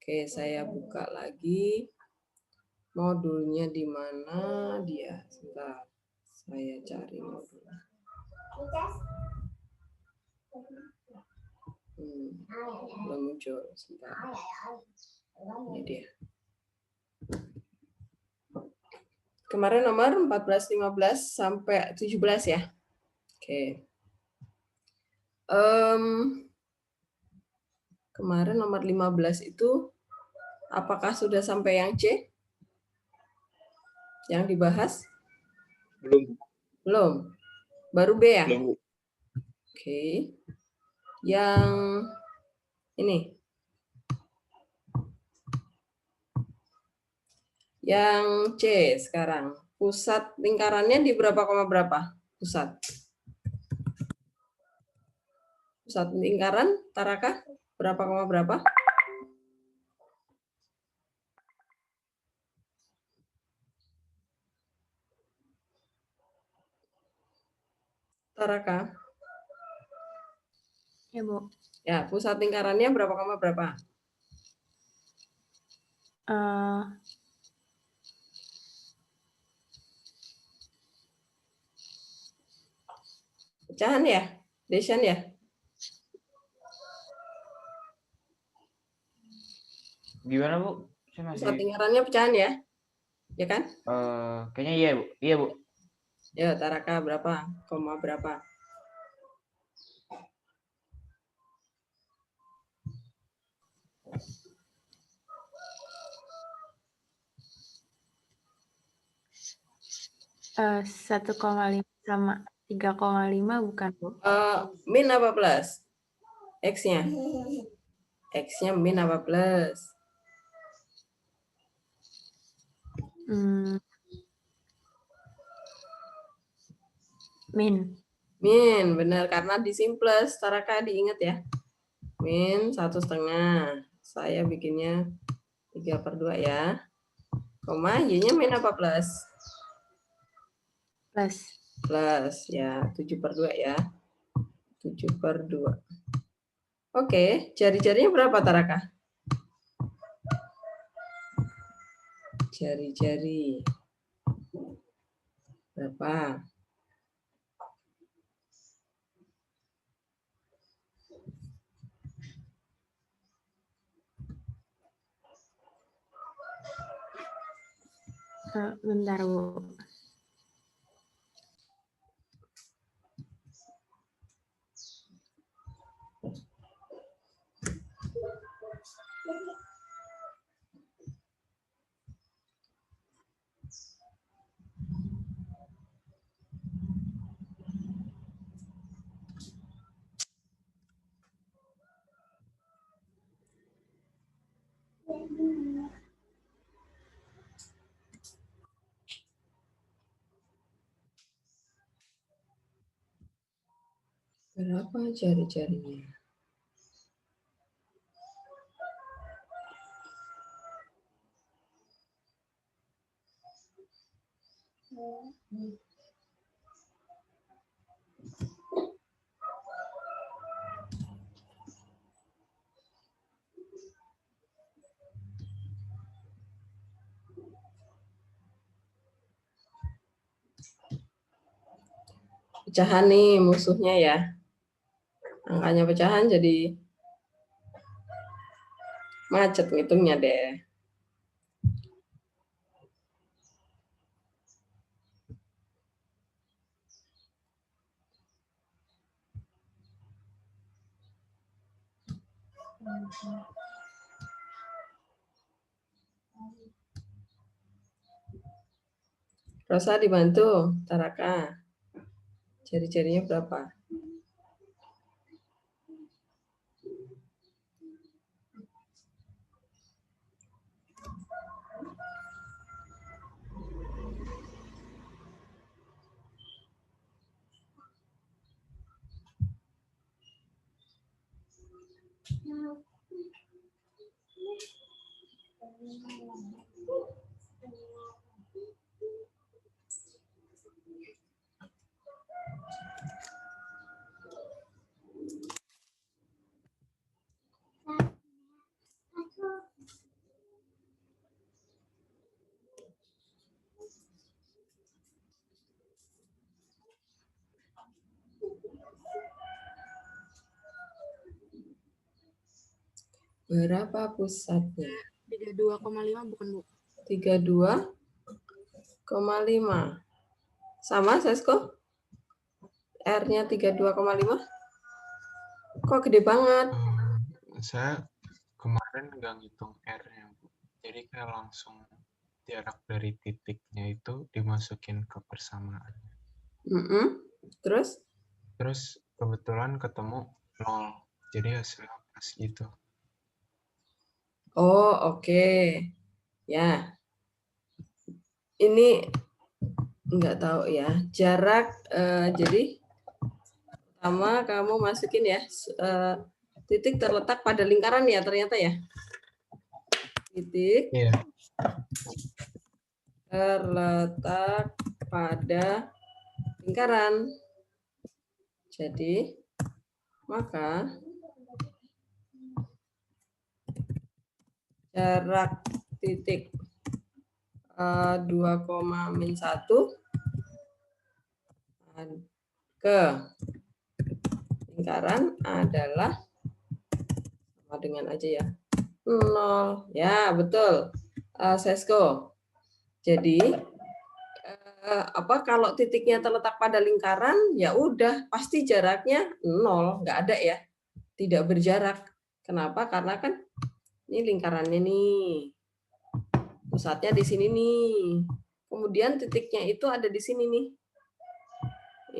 Oke, saya buka lagi. Modulnya di mana dia? Sebentar. Saya cari modulnya. Belum muncul. Sebentar. Ini dia. Kemarin nomor 14, 15 sampai 17 ya. Oke. Kemarin nomor 15 itu apakah sudah sampai yang C? Yang dibahas? Belum. Baru B ya? Belum. Oke. Yang ini. Yang C sekarang. Pusat lingkarannya di berapa koma berapa? Pusat. Pusat lingkaran, Taraka, berapa koma berapa? Taraka. Ya, Bu. Ya, pusat lingkarannya berapa koma berapa? Pecahan ya? Desan ya? Gimana, Bu? Saya masih Pusat lingkarannya pecahan ya? Ya kan? kayaknya iya, Bu. Iya, Bu. Ya, Taraka berapa? Koma berapa? Eh, 1,5 sama 3,5 bukan, Bu? Min apa plus? X-nya? X-nya min apa plus? Min. Min, benar. Karena di simples, Taraka diingat ya. Min 1,5. Saya bikinnya 3/2 ya. Koma, Y-nya min apa plus? Plus. Plus, ya. 7/2 ya. 7/2. Oke, jari-jarinya berapa, Taraka? Jari-jari. Berapa? Bentar, Bu. Berapa jari-jarinya? Pecahan nih musuhnya ya. Angkanya pecahan jadi macet ngitungnya deh. Rosa dibantu, Taraka. Jari-jarinya berapa? Berapa pusatnya? 32,5 bukan, Bu? 32,5. Sama, Sesko? R-nya 32,5? Kok gede banget? Saya kemarin nggak ngitung R-nya, Bu. Jadi kayak langsung jarak dari titiknya itu dimasukin ke persamaan. Terus? Terus kebetulan ketemu 0. Jadi hasilnya pas gitu. Oh, oke. Ya. Ini nggak tahu ya. Jarak, jadi pertama kamu masukin ya, titik terletak pada lingkaran ya ternyata ya. Titik Iya. terletak pada lingkaran. Jadi, maka jarak titik 2,-1 ke lingkaran adalah sama dengan aja ya 0. Ya, betul. Sesko. Jadi kalau titiknya terletak pada lingkaran, ya udah pasti jaraknya 0, nggak ada ya, tidak berjarak. Kenapa? Karena kan ini lingkarannya nih, pusatnya di sini nih, kemudian titiknya itu ada di sini nih.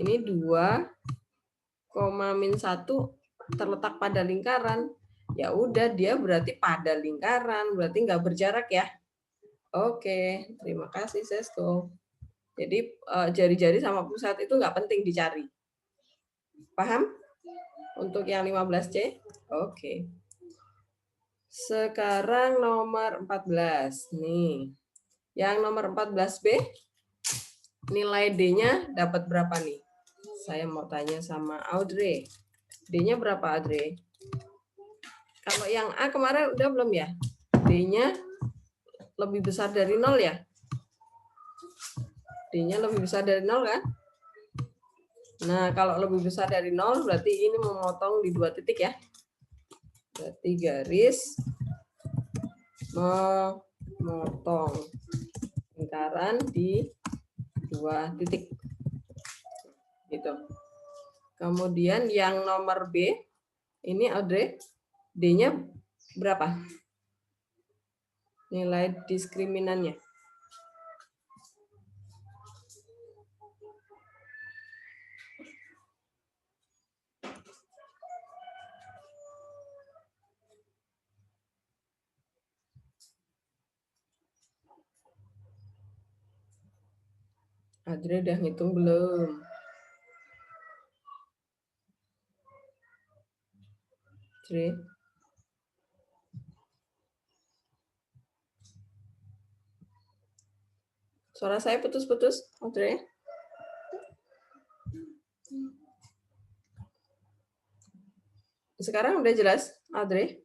Ini 2,-1 terletak pada lingkaran. Ya udah, dia berarti pada lingkaran, berarti nggak berjarak ya. Oke, terima kasih Sesko. Jadi jari-jari sama pusat itu nggak penting dicari. Paham? Untuk yang 15C? Oke. Sekarang nomor 14. Nih. Yang nomor 14B, nilai D-nya dapat berapa nih? Saya mau tanya sama Audrey. D-nya berapa, Audrey? Kalau yang A kemarin udah belum ya? D-nya lebih besar dari 0 ya? D-nya lebih besar dari 0 kan? Nah, kalau lebih besar dari 0 berarti ini memotong di 2 titik ya. Berarti garis memotong lingkaran di 2 titik. Gitu. Kemudian yang nomor B, ini Audrey, D-nya berapa? Nilai diskriminannya. Audrey udah ngitung belum? Audrey? Suara saya putus-putus, Audrey? Sekarang udah jelas, Audrey?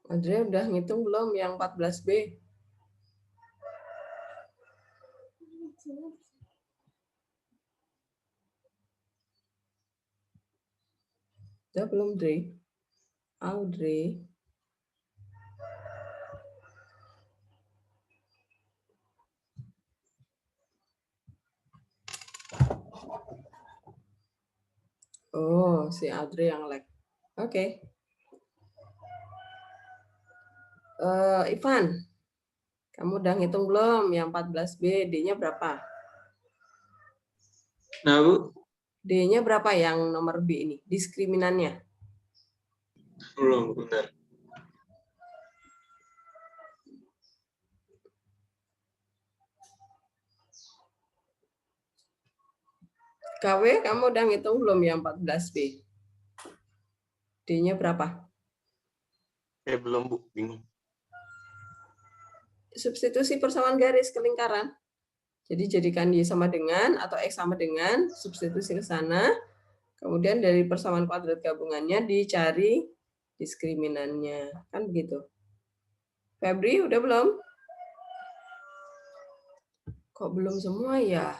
Audrey udah ngitung belum yang 14B? Udah belum, Dre? Audrey? Oh, si Audrey yang lag. Oke. Ivan, kamu udah ngitung belum yang 14B, D-nya berapa? Nah, Bu, D-nya berapa yang nomor B ini? Diskriminannya. belum, benar. KW, kamu udah ngitung belum yang 14B? D-nya berapa? Belum, Bu, bingung. Substitusi persamaan garis ke lingkaran. Jadi jadikan Y sama dengan atau X sama dengan, substitusi ke sana. Kemudian dari persamaan kuadrat gabungannya dicari diskriminannya. Kan begitu. Febri, udah belum? Kok belum semua ya?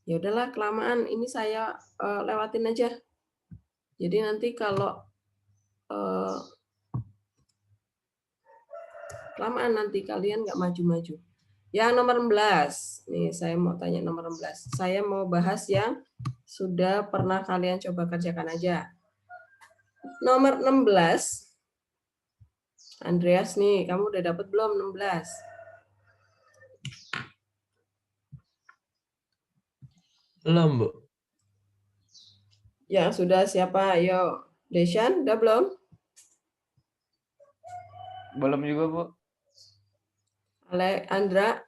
Ya udahlah, kelamaan. Ini saya lewatin aja. Jadi nanti kalau kelamaan nanti kalian nggak maju-maju. Yang nomor 16. Nih, saya mau tanya nomor 16. Saya mau bahas yang sudah pernah kalian coba kerjakan aja. Nomor 16. Andreas nih, kamu udah dapat belum 16? Belum, Bu. Yang sudah siapa? Ayo. Deshan, udah belum? Belum juga, Bu. Andra?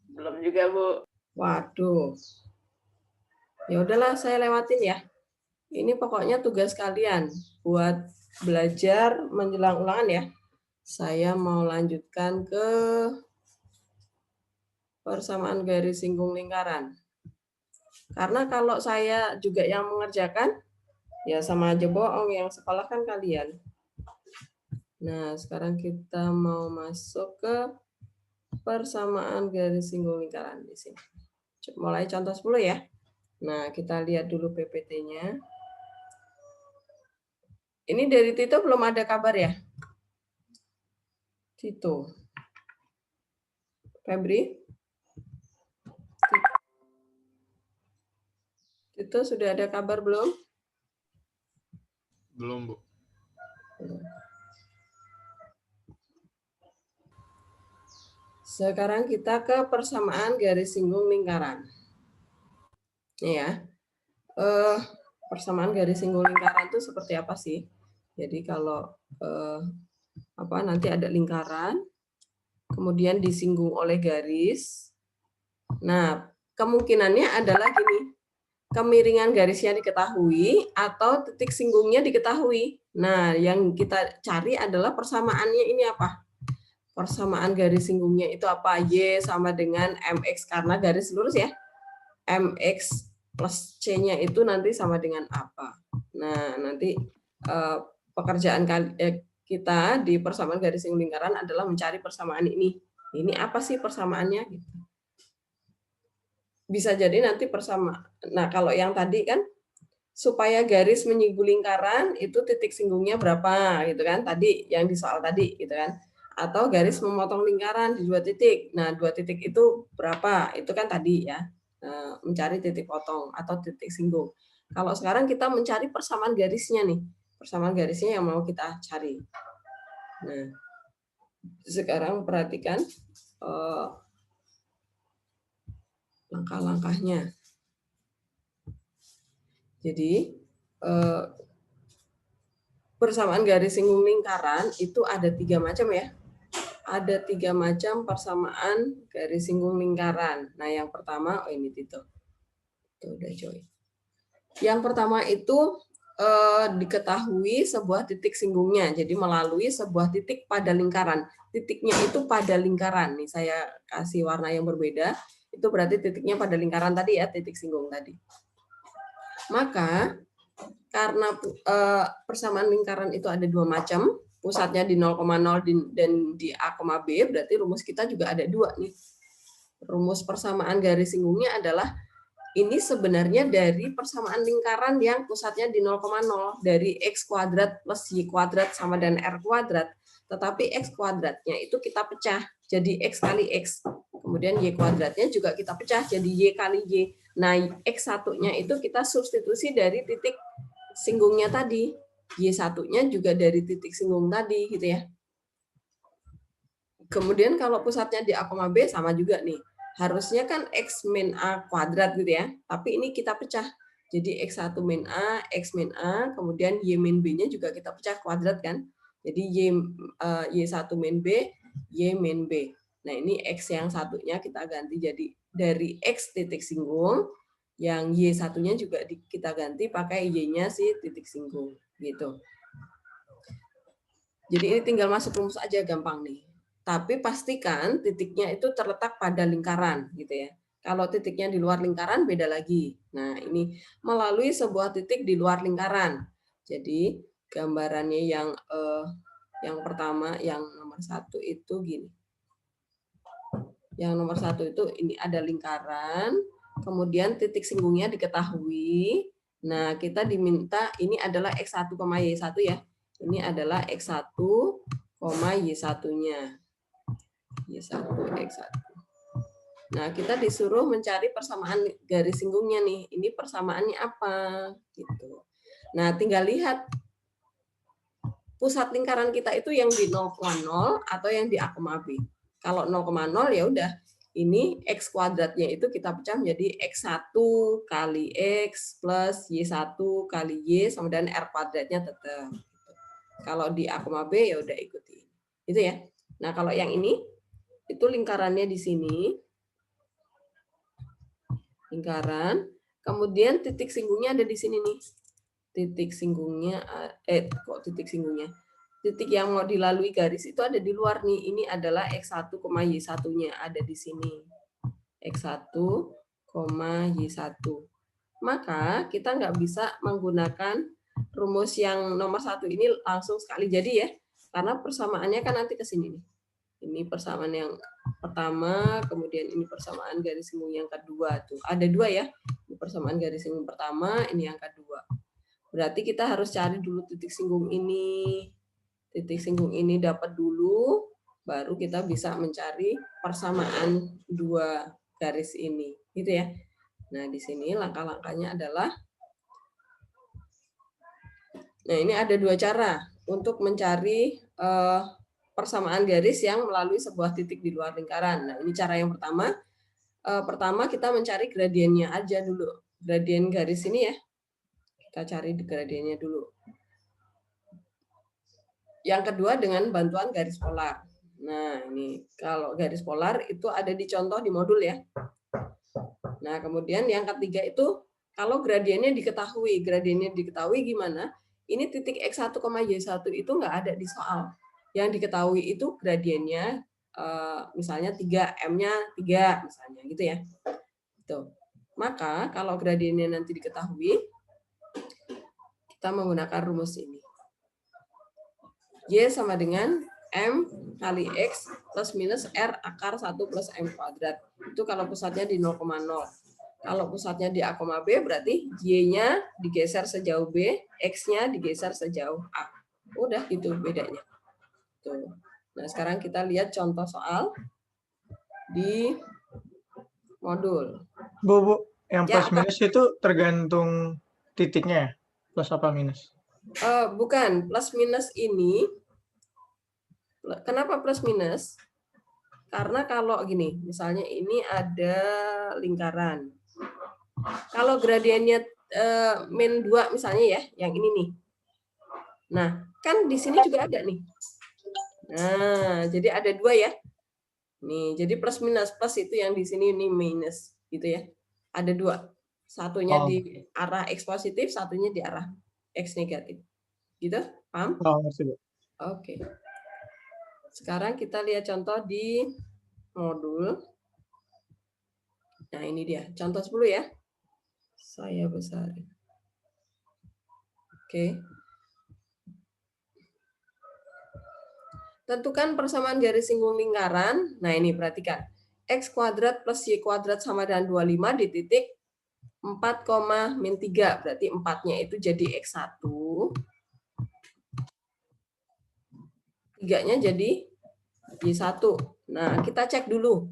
Belum juga, Bu. Waduh. Ya udahlah, saya lewatin ya. Ini pokoknya tugas kalian buat belajar menjelang ulangan ya. Saya mau lanjutkan ke persamaan garis singgung lingkaran. Karena kalau saya juga yang mengerjakan, ya sama aja bohong, yang sekolah kan kalian. Nah, sekarang kita mau masuk ke persamaan garis singgung lingkaran di sini. Mulai contoh 10 ya. Nah, kita lihat dulu PPT-nya. Ini dari Tito belum ada kabar ya? Tito. Febri? Tito sudah ada kabar belum? Belum, Bu. Sekarang kita ke persamaan garis singgung lingkaran. Ini ya. Persamaan garis singgung lingkaran itu seperti apa sih? Jadi kalau nanti ada lingkaran, kemudian disinggung oleh garis. Nah, kemungkinannya adalah gini. Kemiringan garisnya diketahui atau titik singgungnya diketahui. Nah, yang kita cari adalah persamaannya ini apa? Persamaan garis singgungnya itu apa? Y sama dengan MX, karena garis lurus ya. MX plus C-nya itu nanti sama dengan apa? Nah, nanti pekerjaan kita di persamaan garis singgung lingkaran adalah mencari persamaan ini. Ini apa sih persamaannya? Bisa jadi nanti nah kalau yang tadi kan supaya garis menyinggung lingkaran itu titik singgungnya berapa gitu kan, tadi yang di soal tadi gitu kan, atau garis memotong lingkaran di 2 titik. Nah, 2 titik itu berapa, itu kan tadi ya, mencari titik potong atau titik singgung. Kalau sekarang kita mencari persamaan garisnya nih, persamaan garisnya yang mau kita cari. Nah, sekarang perhatikan langkah-langkahnya. Jadi persamaan garis singgung lingkaran itu ada 3 macam ya. Ada 3 macam persamaan garis singgung lingkaran. Nah, yang pertama, ini Tito. Tuh udah join. Yang pertama itu diketahui sebuah titik singgungnya. Jadi melalui sebuah titik pada lingkaran. Titiknya itu pada lingkaran. Nih saya kasih warna yang berbeda. Itu berarti titiknya pada lingkaran tadi ya, titik singgung tadi. Maka karena persamaan lingkaran itu ada 2 macam, pusatnya di 0,0 dan di A, B, berarti rumus kita juga ada 2 nih. Rumus persamaan garis singgungnya adalah ini sebenarnya dari persamaan lingkaran yang pusatnya di 0,0, dari X kuadrat plus Y kuadrat sama dengan R kuadrat. Tetapi X kuadratnya itu kita pecah jadi X kali X. Kemudian Y kuadratnya juga kita pecah jadi Y kali Y. Nah, X1-nya itu kita substitusi dari titik singgungnya tadi. Y1-nya juga dari titik singgung tadi gitu ya. Kemudian kalau pusatnya di A, B sama juga nih. Harusnya kan X min A kuadrat gitu ya. Tapi ini kita pecah. Jadi X1 min A, X min A, kemudian Y min B-nya juga kita pecah kuadrat kan. Jadi Y1 min B, Y min B. Nah, ini X yang satunya kita ganti jadi dari X titik singgung, yang Y1-nya juga kita ganti pakai Y-nya si titik singgung gitu. Jadi ini tinggal masuk rumus aja, gampang nih. Tapi pastikan titiknya itu terletak pada lingkaran gitu ya. Kalau titiknya di luar lingkaran beda lagi. Nah, ini melalui sebuah titik di luar lingkaran. Jadi gambarannya yang pertama, yang nomor 1 itu gini. Yang nomor 1 itu ini ada lingkaran, kemudian titik singgungnya diketahui. Nah, kita diminta ini adalah X1, Y1 ya. Ini adalah X1, Y1-nya. Y1, X1. Nah, kita disuruh mencari persamaan garis singgungnya nih. Ini persamaannya apa? Gitu. Nah, tinggal lihat pusat lingkaran kita itu yang di 0,0 atau yang di A, B. Kalau 0,0 ya udah, ini X kuadratnya itu kita pecah menjadi X1 kali X plus Y1 kali Y sama dengan R kuadratnya tetap. Kalau di A, B ya udah ikuti. Itu ya. Nah, kalau yang ini itu lingkarannya di sini. Lingkaran, kemudian titik singgungnya ada di sini nih. Titik singgungnya titik yang mau dilalui garis itu ada di luar nih. Ini adalah X1, Y1-nya ada di sini. X1, Y1. Maka kita nggak bisa menggunakan rumus yang nomor 1 ini langsung sekali jadi ya. Karena persamaannya kan nanti ke sini nih. Ini persamaan yang pertama, kemudian ini persamaan garis singgung yang kedua tuh. Ada 2 ya. Ini persamaan garis singgung pertama, ini yang kedua. Berarti kita harus cari dulu titik singgung ini. Titik singgung ini dapat dulu, baru kita bisa mencari persamaan 2 garis ini, gitu ya. Nah, di sini langkah-langkahnya adalah, nah ini ada 2 cara untuk mencari persamaan garis yang melalui sebuah titik di luar lingkaran. Nah, ini cara yang pertama. Pertama kita mencari gradiennya aja dulu. Gradien garis ini ya. Kita cari gradiennya dulu. Yang kedua dengan bantuan garis polar. Nah, ini kalau garis polar itu ada di contoh di modul ya. Nah, kemudian yang ketiga itu kalau gradiennya diketahui. Gradiennya diketahui gimana? Ini titik X1, Y1 itu nggak ada di soal. Yang diketahui itu gradiennya misalnya 3, M-nya 3 misalnya gitu ya. Tuh. Maka kalau gradiennya nanti diketahui, kita menggunakan rumus ini. Y sama dengan M kali X plus minus R akar 1 plus M kuadrat. Itu kalau pusatnya di 0,0. Kalau pusatnya di A, B berarti Y-nya digeser sejauh B, X-nya digeser sejauh A. Udah gitu bedanya. Tuh. Nah, sekarang kita lihat contoh soal di modul. Bu, yang Ya, plus minus itu tergantung titiknya ya? Plus apa minus? Bukan, plus minus ini. Kenapa plus minus? Karena kalau gini, misalnya ini ada lingkaran. Kalau gradiennya min 2 misalnya ya, yang ini nih. Nah, kan di sini juga ada nih. Nah, jadi ada 2 ya. Nih, jadi plus minus. Plus itu yang di sini ini minus gitu ya. Ada 2. Satunya di arah X positif, satunya di arah X negatif. Gitu? Paham? Oh, ngerti, Bu. Oke. Sekarang kita lihat contoh di modul. Nah, ini dia. Contoh 10 ya. Saya besarin. Oke. Tentukan persamaan garis singgung lingkaran. Nah, ini perhatikan. X kuadrat plus Y kuadrat sama dengan 25 di titik 4, min 3. Berarti 4-nya itu jadi X1. 3-nya jadi Y1. Nah, kita cek dulu.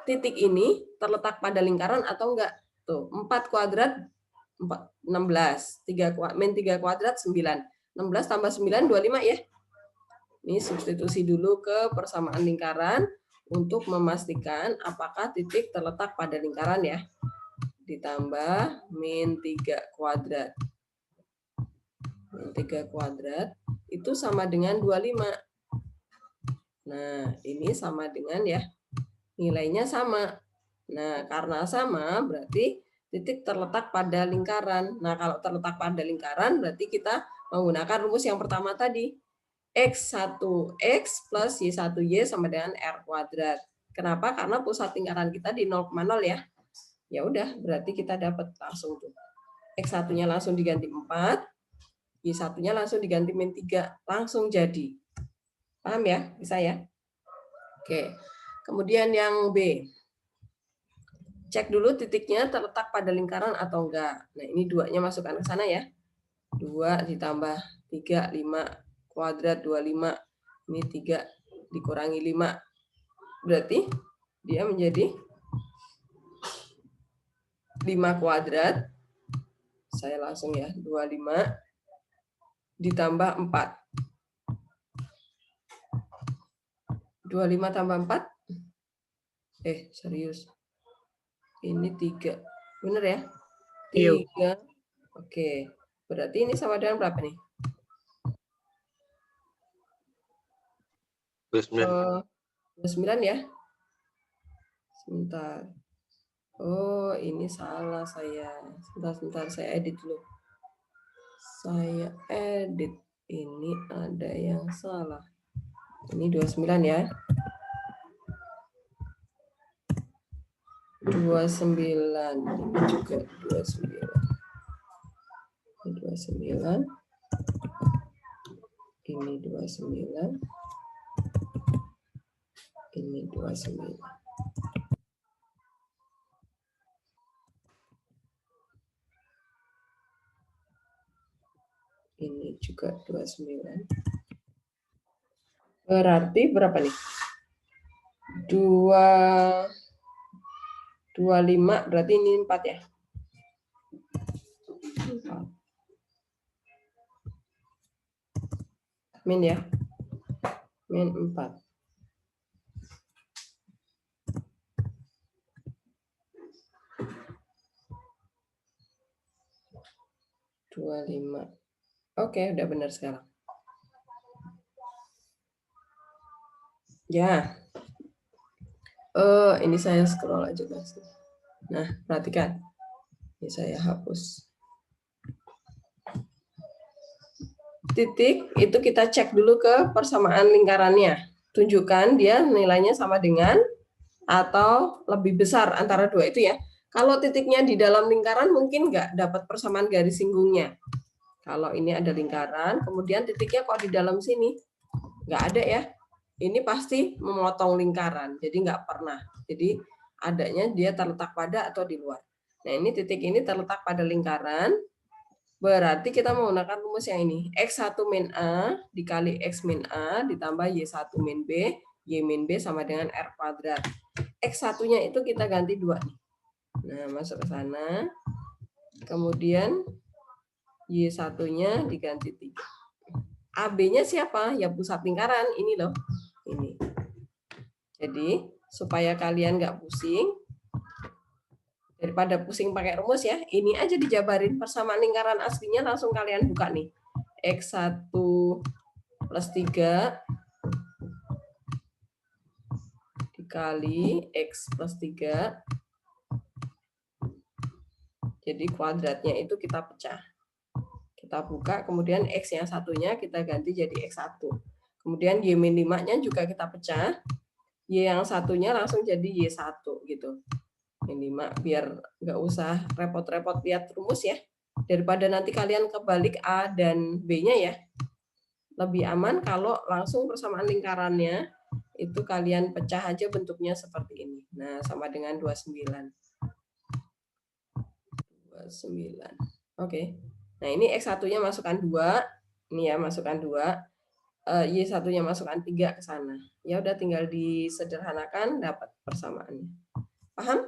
Titik ini terletak pada lingkaran atau enggak? Tuh, 4 kuadrat 16. Min 3 kuadrat 9. 16 tambah 9, 25 ya. Ini substitusi dulu ke persamaan lingkaran untuk memastikan apakah titik terletak pada lingkaran ya. Ditambah min 3 kuadrat. Min 3 kuadrat itu sama dengan 25. Nah, ini sama dengan ya, nilainya sama. Nah, karena sama berarti titik terletak pada lingkaran. Nah, kalau terletak pada lingkaran berarti kita menggunakan rumus yang pertama tadi. X1X plus Y1Y sama dengan R kuadrat. Kenapa? Karena pusat lingkaran kita di 0,0 ya. Ya udah, berarti kita dapat langsung tuh. X1-nya langsung diganti 4, Y1-nya langsung diganti min 3. Langsung jadi. Paham ya? Bisa ya? Oke. Kemudian yang B. Cek dulu titiknya terletak pada lingkaran atau enggak. Nah, ini 2-nya masukkan ke sana ya. 2 ditambah 3, 5 kuadrat 25. Ini 3 dikurangi 5. Berarti dia menjadi 5 kuadrat. Saya langsung ya, 25 ditambah 4. 25 tambah 4. Serius. Ini 3. Bener ya? 3. Oke. Berarti ini sama dengan berapa nih? 29. 29 ya? Sebentar. Oh, ini salah saya. Sebentar, saya edit dulu. Saya edit. Ini ada yang salah. Ini 29 ya. 29. Ini juga 29. Ini 29. Ini 29. Ini 29. Ini juga 29. Berarti berapa nih? 25, berarti ini 4 ya? 4. Min ya? Min 4. Oke, udah benar sekarang. Ya. Ini saya scroll aja guys. Nah, perhatikan. Ini saya hapus. Titik itu kita cek dulu ke persamaan lingkarannya. Tunjukkan dia nilainya sama dengan atau lebih besar antara 2 itu ya. Kalau titiknya di dalam lingkaran mungkin nggak dapat persamaan garis singgungnya. Kalau ini ada lingkaran, kemudian titiknya kok di dalam sini? Nggak ada ya. Ini pasti memotong lingkaran, jadi nggak pernah. Jadi adanya dia terletak pada atau di luar. Nah, ini titik ini terletak pada lingkaran, berarti kita menggunakan rumus yang ini. X1 min A dikali X min A ditambah Y1 min B, Y min B sama dengan R kuadrat. X1-nya itu kita ganti 2 nih. Nah, masuk ke sana. Kemudian Y1-nya diganti 3. AB-nya siapa? Ya pusat lingkaran, ini loh. Ini. Jadi, supaya kalian nggak pusing, daripada pusing pakai rumus ya, ini aja dijabarin persamaan lingkaran aslinya, langsung kalian buka nih. X1 plus 3 dikali X plus 3. Jadi kuadratnya itu kita pecah. Kita buka, kemudian X yang satunya kita ganti jadi X1. Kemudian Y-5-nya juga kita pecah. Y yang satunya langsung jadi Y1 gitu. Min 5 biar nggak usah repot-repot lihat rumus ya. Daripada nanti kalian kebalik A dan B-nya ya. Lebih aman kalau langsung persamaan lingkarannya itu kalian pecah aja bentuknya seperti ini. Nah, sama dengan 29. 29. Oke. Nah, ini X1-nya masukkan 2. Ini ya, masukkan 2. Y1-nya masukkan 3 ke sana. Ya udah tinggal disederhanakan dapat persamaannya. Paham?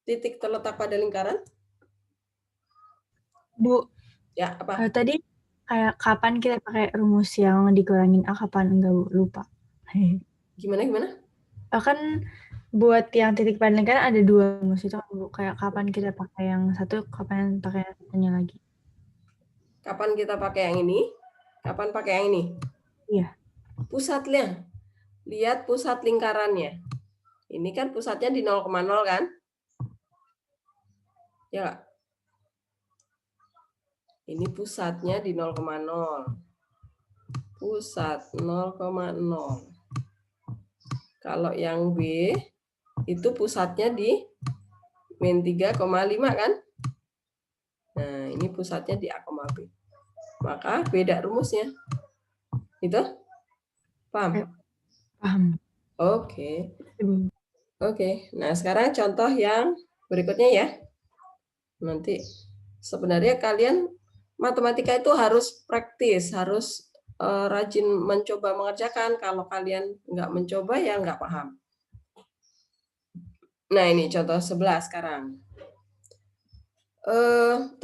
Titik terletak pada lingkaran? Bu, Ya, apa? tadi kayak kapan kita pakai rumus yang dikurangin A, kapan enggak, Bu? Lupa. Gimana? Kan buat yang titik pada lingkaran ada 2 rumus itu, Bu. Kayak kapan kita pakai yang satu, kapan pakai yang satunya lagi. Kapan kita pakai yang ini? Kapan pakai yang ini? Iya. Pusatnya. Lihat pusat lingkarannya. Ini kan pusatnya di 0,0 kan? Ya. Ini pusatnya di 0,0. Pusat 0,0. Kalau yang B itu pusatnya di min 3,5 kan? Nah, ini pusatnya di A, B. Maka beda rumusnya. Itu? Paham? Paham. Oke. Oke. Nah, sekarang contoh yang berikutnya ya. Nanti sebenarnya kalian matematika itu harus praktis, harus rajin mencoba mengerjakan. Kalau kalian nggak mencoba ya nggak paham. Nah, ini contoh 11 sekarang.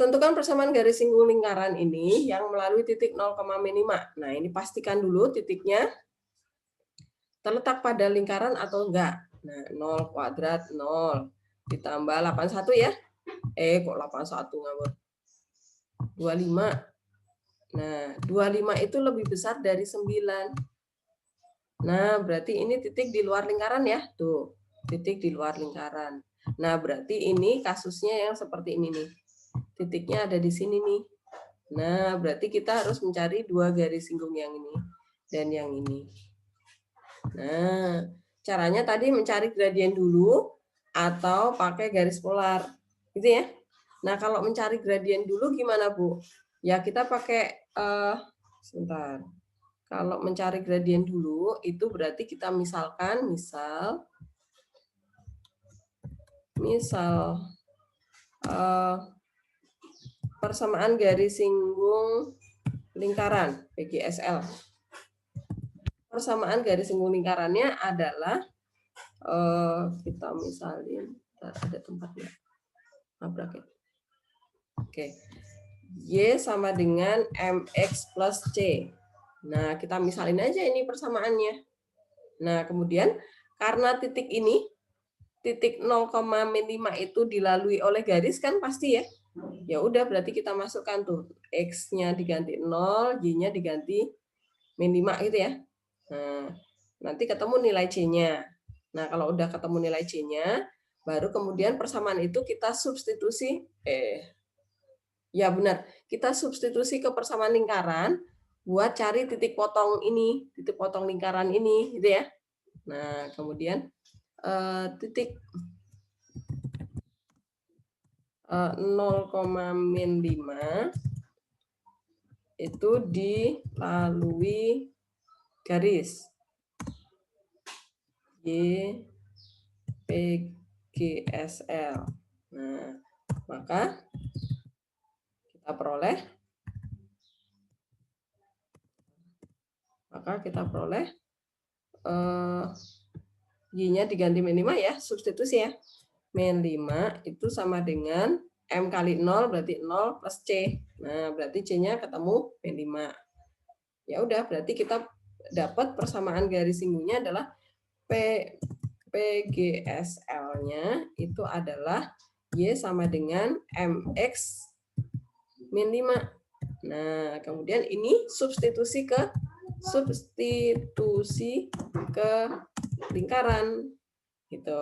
Tentukan persamaan garis singgung lingkaran ini yang melalui titik 0,5. Nah, ini pastikan dulu titiknya terletak pada lingkaran atau enggak. Nah, 0 kuadrat 0 ditambah 81 ya. Kok 81 ngawur. 25. Nah, 25 itu lebih besar dari 9. Nah, berarti ini titik di luar lingkaran ya. Tuh, titik di luar lingkaran. Nah, berarti ini kasusnya yang seperti ini nih. Titiknya ada di sini nih. Nah, berarti kita harus mencari dua garis singgung yang ini dan yang ini. Nah, caranya tadi mencari gradien dulu atau pakai garis polar. Gitu ya. Nah, kalau mencari gradien dulu gimana, Bu? Ya, kita pakai sebentar. Kalau mencari gradien dulu itu berarti kita misalkan misal persamaan garis singgung lingkaran PGSL. Persamaan garis singgung lingkarannya adalah kita misalin ada tempatnya. Bracket. Oke. Y sama dengan MX plus C. Nah, kita misalin aja ini persamaannya. Nah, kemudian karena titik ini, titik 0,5 itu dilalui oleh garis kan pasti ya. Ya udah berarti kita masukkan tuh X-nya diganti 0, Y-nya diganti min 5 gitu ya. Nah, nanti ketemu nilai C-nya. Nah, kalau udah ketemu nilai C-nya, baru kemudian persamaan itu kita substitusi ya benar, kita substitusi ke persamaan lingkaran buat cari titik potong ini, titik potong lingkaran ini gitu ya. Nah, kemudian titik 0,5 itu dilalui garis Y PGSL. Nah, maka kita peroleh Y-nya diganti min 5 ya, substitusi ya. Min 5 itu sama dengan M kali 0 berarti 0 plus C. Nah, berarti C-nya ketemu min 5. Ya udah, berarti kita dapat persamaan garis singgungnya adalah PGSL-nya itu adalah Y sama dengan MX min 5. Nah, kemudian ini substitusi ke lingkaran gitu.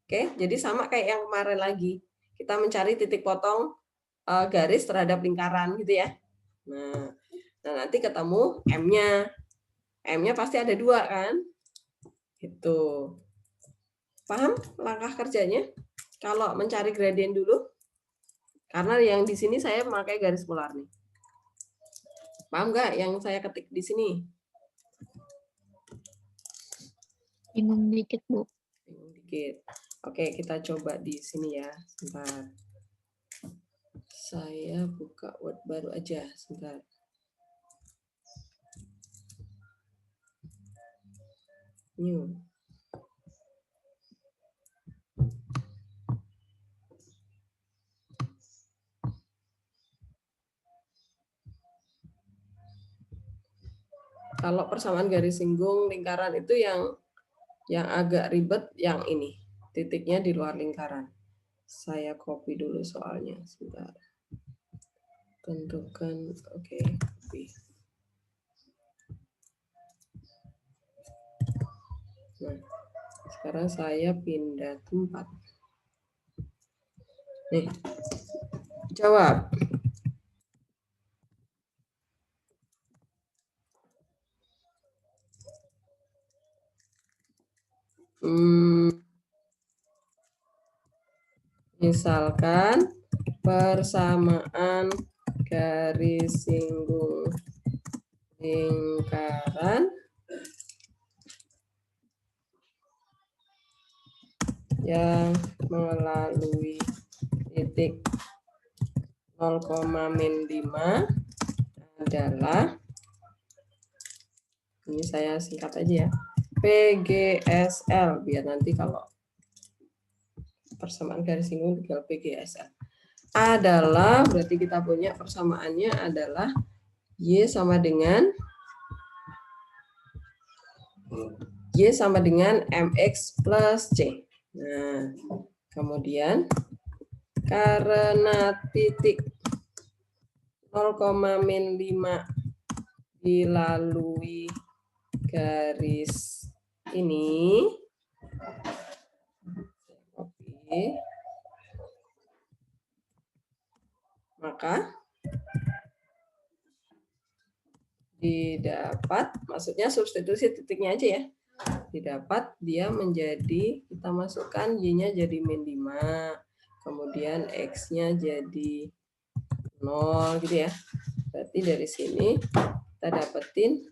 Oke, jadi sama kayak yang kemarin lagi. Kita mencari titik potong garis terhadap lingkaran gitu ya. Nah, nanti ketemu M-nya. M-nya pasti ada 2 kan? Gitu. Paham langkah kerjanya? Kalau mencari gradien dulu. Karena yang di sini saya memakai garis polar nih. Paham nggak yang saya ketik di sini? Bingung dikit, Bu. Bingung dikit. Oke, kita coba di sini ya. Sebentar. Saya buka Word baru aja. Sebentar. New. Kalau persamaan garis singgung lingkaran itu yang agak ribet yang ini. Titiknya di luar lingkaran. Saya copy dulu soalnya. Sebentar. Tentukan, oke. Copy. Nah, sekarang saya pindah tempat. Nih, jawab. Misalkan persamaan garis singgung lingkaran yang melalui titik 0,-5 adalah, ini saya singkat aja ya, PGSL, biar nanti kalau persamaan garis singgung tinggal PGSL. Adalah, berarti kita punya persamaannya adalah Y sama dengan MX plus C. Nah, kemudian karena titik 0,-5 dilalui garis ini, oke, maka didapat, maksudnya substitusi titiknya aja ya, didapat dia menjadi, kita masukkan Y-nya jadi -5, kemudian X-nya jadi 0 gitu ya. Berarti dari sini kita dapetin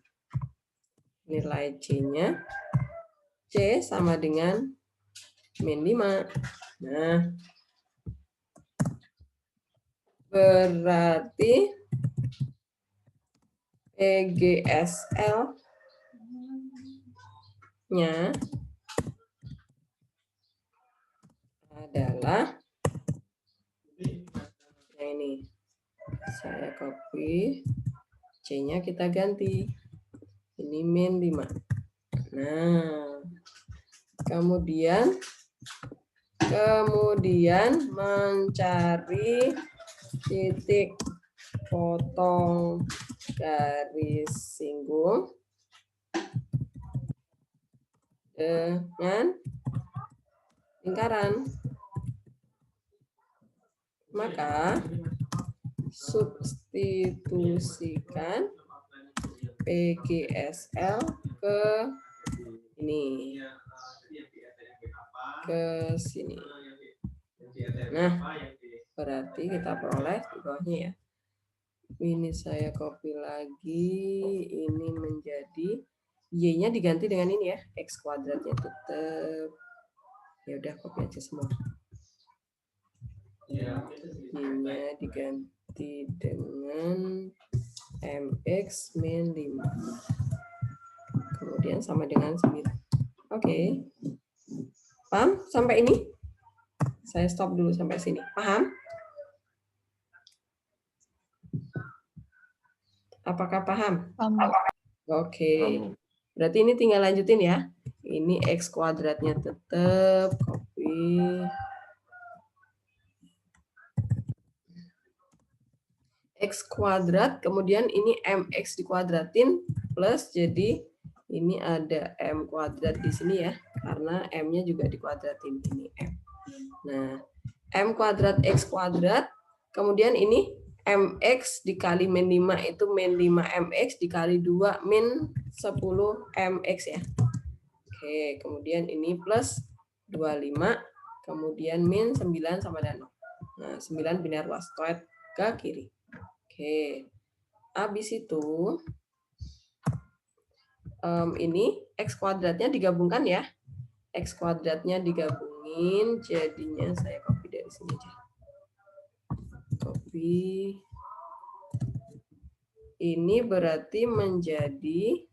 nilai C-nya, C sama dengan -5. Nah, berarti PGSL-nya adalah yang ini. Saya copy, C-nya kita ganti. Ini -5. Nah, kemudian mencari titik potong garis singgung dengan lingkaran. Maka substitusikan PGSL ke ini, ke sini. Nah, berarti kita peroleh di bawahnya ya. Ini saya copy lagi, ini menjadi Y-nya diganti dengan ini ya, X kuadratnya tetap. Ya udah, copy aja semua. Y-nya diganti dengan MX -5. Kemudian sama dengan 9. Oke. Paham sampai ini? Saya stop dulu sampai sini. Paham? Apakah paham? Oke. Berarti ini tinggal lanjutin ya. Ini X kuadratnya tetap, copy. X kuadrat, kemudian ini MX dikuadratin, plus jadi ini ada M kuadrat di sini ya, karena M-nya juga dikuadratin, ini M. Nah, M kuadrat X kuadrat, kemudian ini MX dikali -5 itu -5MX dikali 2 -10MX ya. Oke, kemudian ini plus 25, kemudian -9 sama dengan 0. Nah, 9 biner wastoid ke kiri. Oke, habis itu ini X kuadratnya digabungkan ya. X kuadratnya digabungin, jadinya saya copy dari sini aja. Copy. Ini berarti menjadi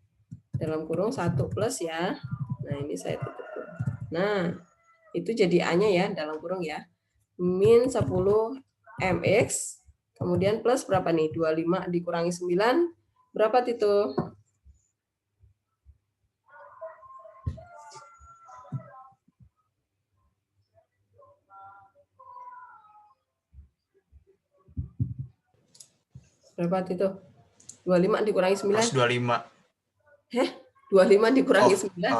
dalam kurung 1 plus ya. Nah, ini saya tutup kurung. Nah, itu jadi A-nya ya, dalam kurung ya. -10MX. Kemudian plus berapa nih? 25 dikurangi 9. Berapa itu? Berapa itu? 25 dikurangi 9. Plus 25. Heh? 25 dikurangi 9?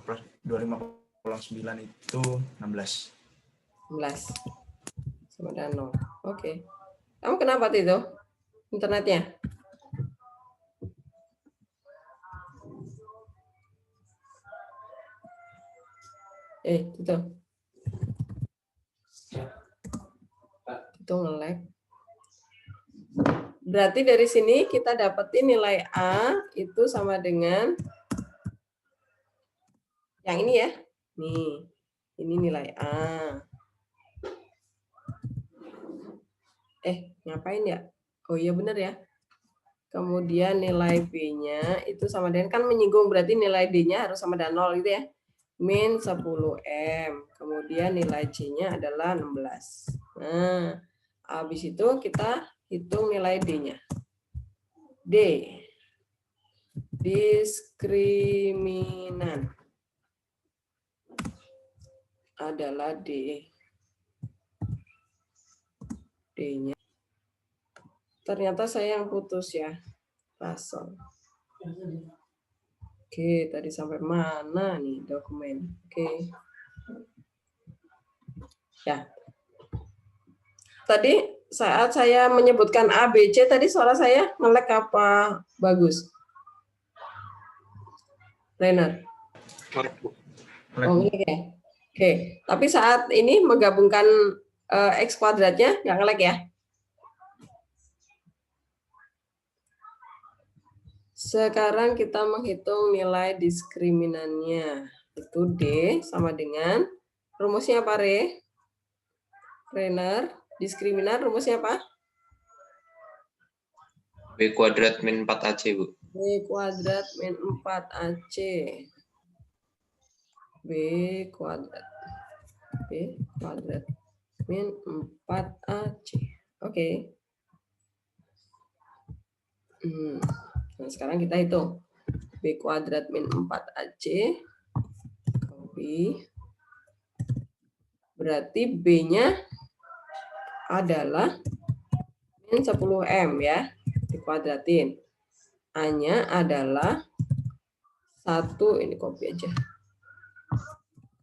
Plus 25 kurang 9 itu 16. 16. Sama dengan 0. Oke. Kamu kenapa itu? Internetnya? Itu. Itu nge-lag. Berarti dari sini kita dapetin nilai A itu sama dengan yang ini ya. Nih, ini nilai A. Ngapain ya? Oh iya bener ya. Kemudian nilai B-nya itu sama dengan, kan menyinggung, berarti nilai D-nya harus sama dengan 0 gitu ya. Min 10M. Kemudian nilai C-nya adalah 16. Nah, habis itu kita hitung nilai D-nya. D. Diskriminan adalah D. D-nya. Ternyata saya yang putus ya. Pasang. Oke, tadi sampai mana nih dokumen? Oke. Ya. Tadi saat saya menyebutkan A, B, C, tadi suara saya nge-lag apa bagus? Rainer? Oh, oke. Oke, tapi saat ini menggabungkan X kuadratnya nggak nge-lag ya? Sekarang kita menghitung nilai diskriminannya. Itu D sama dengan, rumusnya apa, Re? Rainer, diskriminan rumusnya apa? B kuadrat min 4AC, Bu. B kuadrat min 4AC. B kuadrat. B kuadrat min 4AC. Oke. Nah, sekarang kita hitung. B kuadrat min 4AC. Copy. Berarti B-nya adalah min 10M ya. Dikuadratin. A-nya adalah 1. Ini copy aja.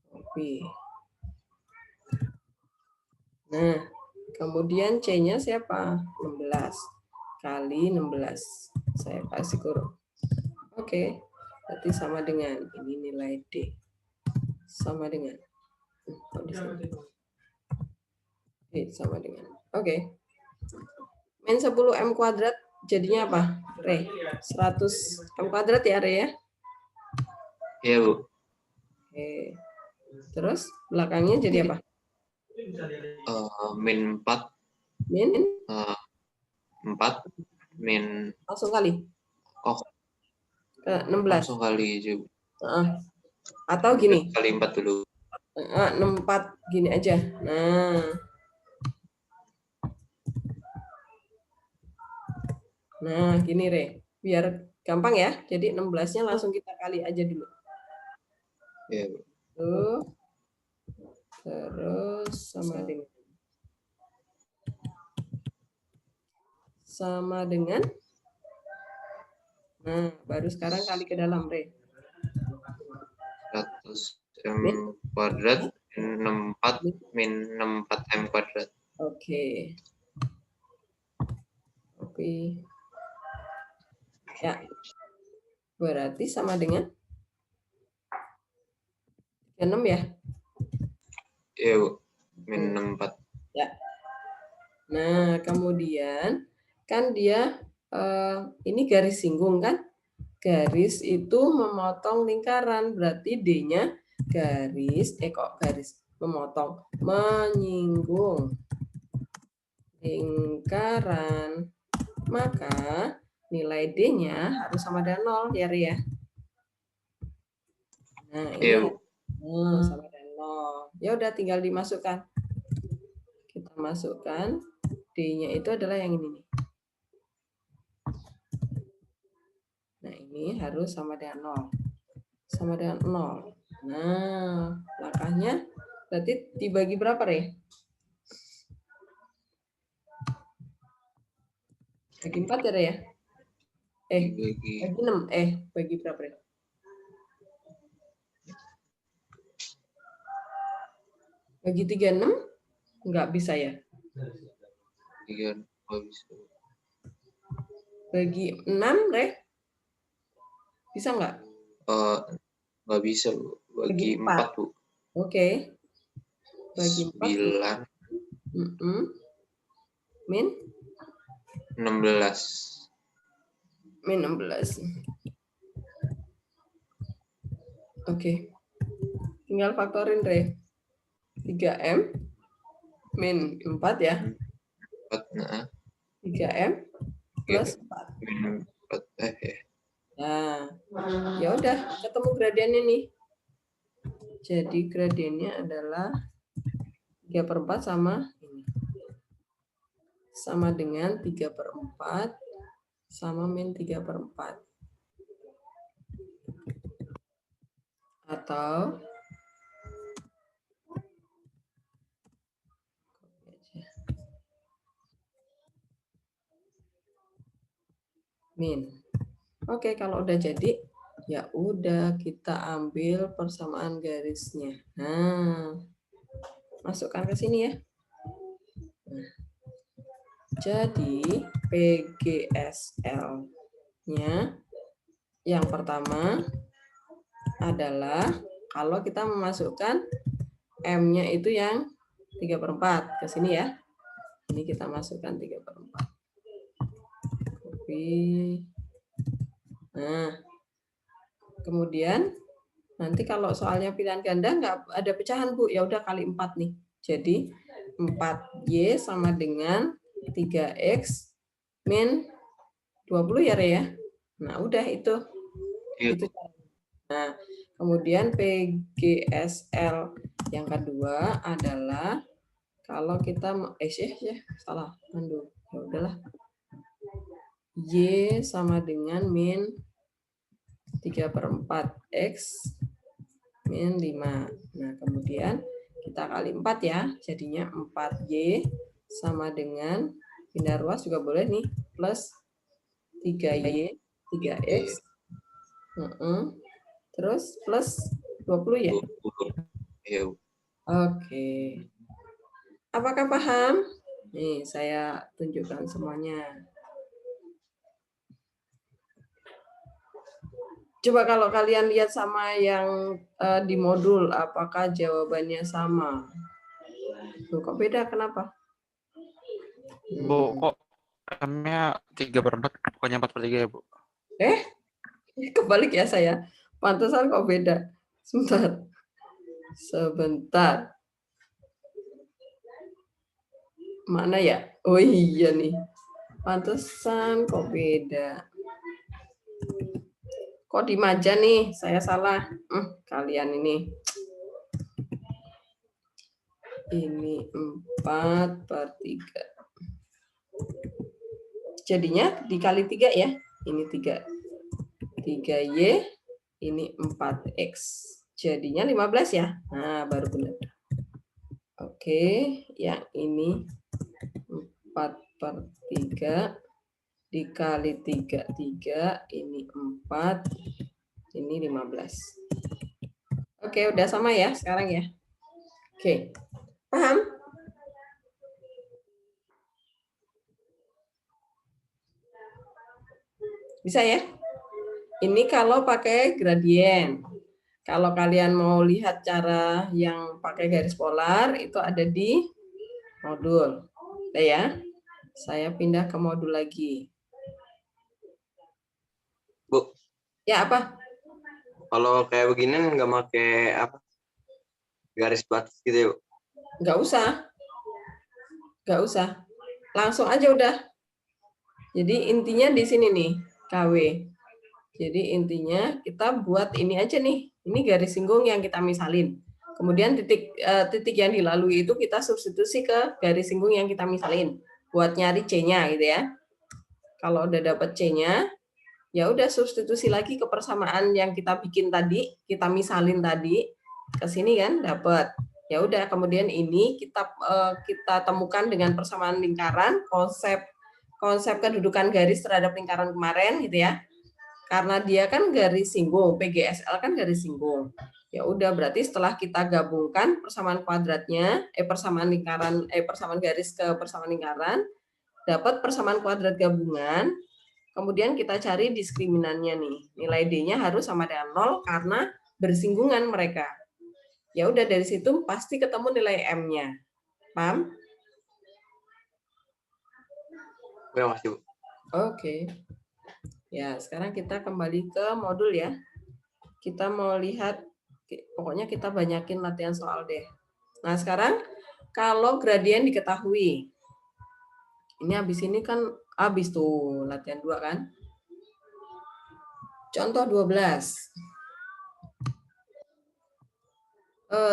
Copy. Nah, kemudian C-nya siapa? 16. Kali 16. Saya kasih kurung. Oke, berarti sama dengan ini nilai D. Sama dengan. D sama dengan. Oke. Min 10M kuadrat jadinya apa? Re, 100M kuadrat ya, Re ya? Iya, Bu. Oke. Terus belakangnya jadi apa? Min 4. Min 4 min langsung kali. Oh. Ke 16. Langsung kali aja. Atau gini. Kali 4 dulu. 4 gini aja. Nah, gini, Re. Biar gampang ya. Jadi 16-nya langsung kita kali aja dulu. Iya, Bu. Tuh. Terus sama dengan nah, baru sekarang kali ke dalam, Re. 100M kuadrat min 64 min 64M kuadrat. Oke. Oke. Ya. Berarti sama dengan 6 ya? Iya, Bu. Min 64. Ya. Nah, kemudian kan dia ini garis singgung kan? Garis itu memotong lingkaran, berarti D-nya garis memotong, menyinggung lingkaran. Maka nilai D-nya harus sama dengan 0 ya, Ria. Nah, ini sama dengan 0. Ya udah tinggal dimasukkan. Kita masukkan D-nya itu adalah yang ini nih. Nah, ini harus sama dengan 0. Sama dengan 0. Nah, langkahnya berarti dibagi berapa, Re? Bagi 4 ya, Re ya? Bagi 6. Bagi berapa, Re? Bagi 36? Enggak bisa ya? 3 nggak bisa. Bagi 6, Re? Bisa nggak? Nggak bisa, Bu. Bagi 4, Bu. Oke. Bagi 4. 9. Min? 16. Min 16. Oke. Tinggal faktorin, Re. 3M min 4 ya. 4, nah. 3M plus 4. Min 4, ya. Nah, ya udah ketemu gradiennya nih. Jadi gradiennya adalah 3/4 sama ini. Sama dengan 3/4 sama min 3/4. Atau min. Oke, kalau udah jadi, ya udah kita ambil persamaan garisnya. Nah, masukkan ke sini ya. Nah, jadi PGSL-nya yang pertama adalah kalau kita memasukkan M-nya itu yang 3/4 ke sini ya. Ini kita masukkan 3/4. Kopi. Nah, kemudian nanti kalau soalnya pilihan ganda nggak ada pecahan, Bu. Ya udah kali 4 nih. Jadi 4Y sama dengan 3X min 20 ya, Re ya. Nah, udah itu. Itu. Nah, kemudian PGSL yang kedua adalah kalau kita salah. Aduh, ya udahlah. Y sama dengan min 3/4X min 5. Nah, kemudian kita kali 4 ya. Jadinya 4Y sama dengan pindah ruas juga boleh nih. Plus 3Y, 3X. Terus plus 20 ya? 20. Iya, Bu. Oke. Apakah paham? Nih, saya tunjukkan semuanya. Coba kalau kalian lihat sama yang di modul, apakah jawabannya sama? Loh, kok beda? Kenapa? Bu, kok M-nya 3/4 bukannya 4/3 ya, Bu? Kebalik ya saya. Pantesan kok beda. Sebentar. Mana ya? Oh iya nih. Pantesan kok beda. Kok di Maja nih? Saya salah. Kalian ini. Ini 4/3. Jadinya dikali 3 ya. Ini 3. 3Y, ini 4X. Jadinya 15 ya. Nah, baru benar. Oke, yang ini 4/3 dikali 3, ini 4, ini 15. Oke, udah sama ya sekarang ya. Oke, paham? Bisa ya? Ini kalau pakai gradien. Kalau kalian mau lihat cara yang pakai garis polar, itu ada di modul. Udah ya? Saya pindah ke modul lagi. Bu. Ya, apa? Kalau kayak begini nggak pakai apa? Garis batas gitu ya, Bu? Nggak usah. Nggak usah. Langsung aja udah. Jadi intinya di sini nih, KW. Jadi intinya kita buat ini aja nih. Ini garis singgung yang kita misalin. Kemudian titik yang dilalui itu kita substitusi ke garis singgung yang kita misalin. Buat nyari C-nya gitu ya. Kalau udah dapet C-nya, ya udah substitusi lagi ke persamaan yang kita bikin tadi, kita misalin tadi. Ke sini kan dapat. Ya udah, kemudian ini kita temukan dengan persamaan lingkaran, konsep kedudukan garis terhadap lingkaran kemarin gitu ya. Karena dia kan garis singgung, PGSL kan garis singgung. Ya udah, berarti setelah kita gabungkan persamaan kuadratnya, persamaan lingkaran, persamaan garis ke persamaan lingkaran, dapat persamaan kuadrat gabungan. Kemudian kita cari diskriminannya nih. Nilai D-nya harus sama dengan 0 karena bersinggungan mereka. Ya udah, dari situ pasti ketemu nilai M-nya. Paham? Ya, masih, Bu. Oke. Ya, sekarang kita kembali ke modul ya. Kita mau lihat Pokoknya kita banyakin latihan soal deh. Nah, sekarang kalau gradien diketahui. Ini habis ini kan habis tuh latihan 2 kan. Contoh 12.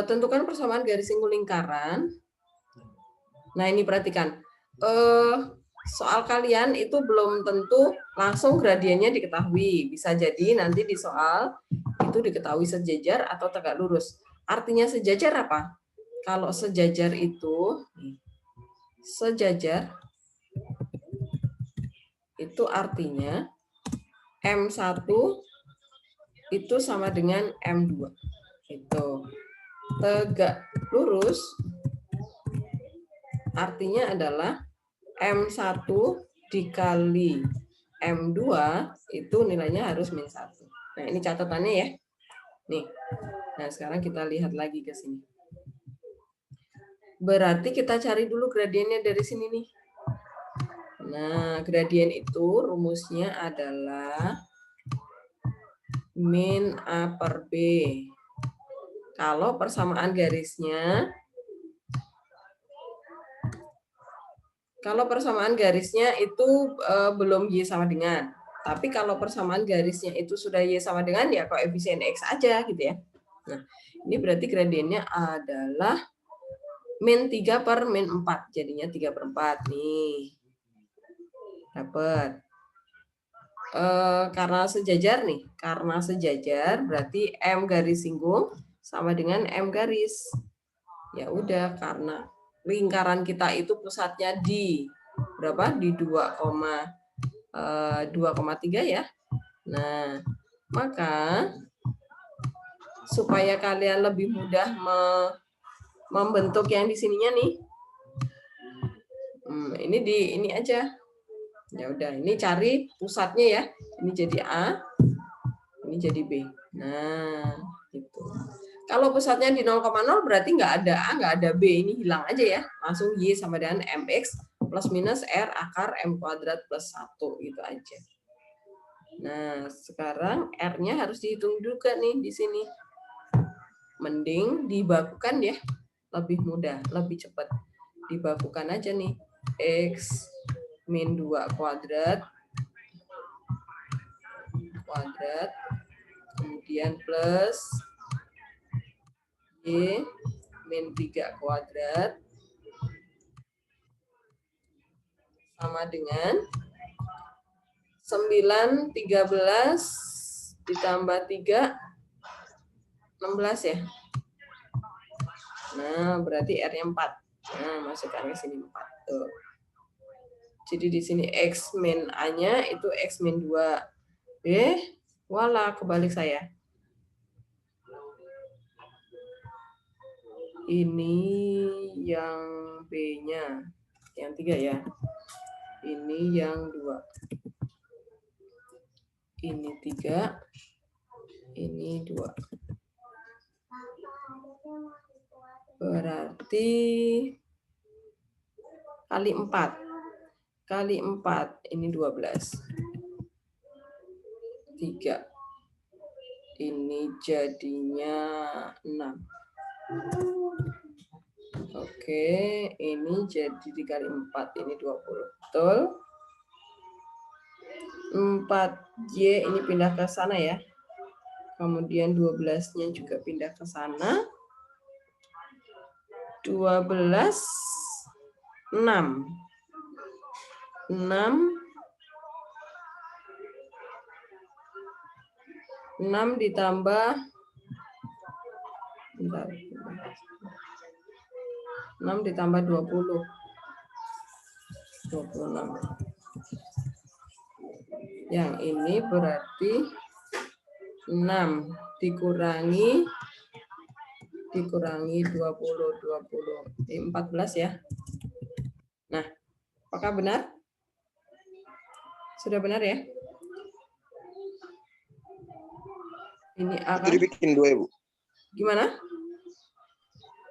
Tentukan persamaan garis singgung lingkaran. Nah, ini perhatikan. Soal kalian itu belum tentu langsung gradiennya diketahui. Bisa jadi nanti di soal itu diketahui sejajar atau tegak lurus. Artinya sejajar apa? Kalau sejajar itu, sejajar itu artinya M1 itu sama dengan M2. Itu. Tegak lurus artinya adalah M1 dikali M2 itu nilainya harus -1. Nah, ini catatannya ya. Nih. Nah, sekarang kita lihat lagi ke sini. Berarti kita cari dulu gradiennya dari sini nih. Nah, gradien itu rumusnya adalah min A per B. Kalau persamaan garisnya itu belum Y sama dengan. Tapi kalau persamaan garisnya itu sudah Y sama dengan, ya koefisien X aja gitu ya. Nah, ini berarti gradiennya adalah min 3 per min 4. Jadinya 3/4 nih. Dapat. Karena sejajar nih. Karena sejajar berarti M garis singgung sama dengan M garis. Ya udah, karena lingkaran kita itu pusatnya di berapa? Di 2,3 ya. Nah, maka supaya kalian lebih mudah membentuk yang di sininya nih. Ini aja. Ya udah, ini cari pusatnya ya. Ini jadi A, ini jadi B. Nah, gitu. Kalau pusatnya di 0,0 berarti nggak ada A, nggak ada B. Ini hilang aja ya. Langsung Y sama dengan MX plus minus R akar M kuadrat plus 1. Gitu aja. Nah, sekarang R-nya harus dihitung juga nih di sini. Mending dibakukan ya. Lebih mudah, lebih cepat. Dibakukan aja nih. X min 2 kuadrat. Kemudian plus Y min 3 kuadrat sama dengan 9, 13 ditambah 3, 16 ya. Nah, berarti R-nya 4. Nah, masukkan ke sini 4. Tuh. Jadi di sini X min A-nya itu X min 2. Wala, kebalik saya. Ini yang B-nya. Yang 3 ya. Ini yang 2. Ini 3. Ini 2. Berarti kali 4. Kali 4, ini 12. 3. Ini jadinya 6. Oke, ini jadi dikali 4, ini 20. Betul? 4Y ini pindah ke sana ya. Kemudian 12-nya juga pindah ke sana. 12, 6. 6 ditambah 6 ditambah 20. 26. Yang ini berarti 6 dikurangi 20. 14 ya. Nah, apakah benar? Sudah benar ya? Ini akan Itu dibikin 2 ya, Bu? Gimana?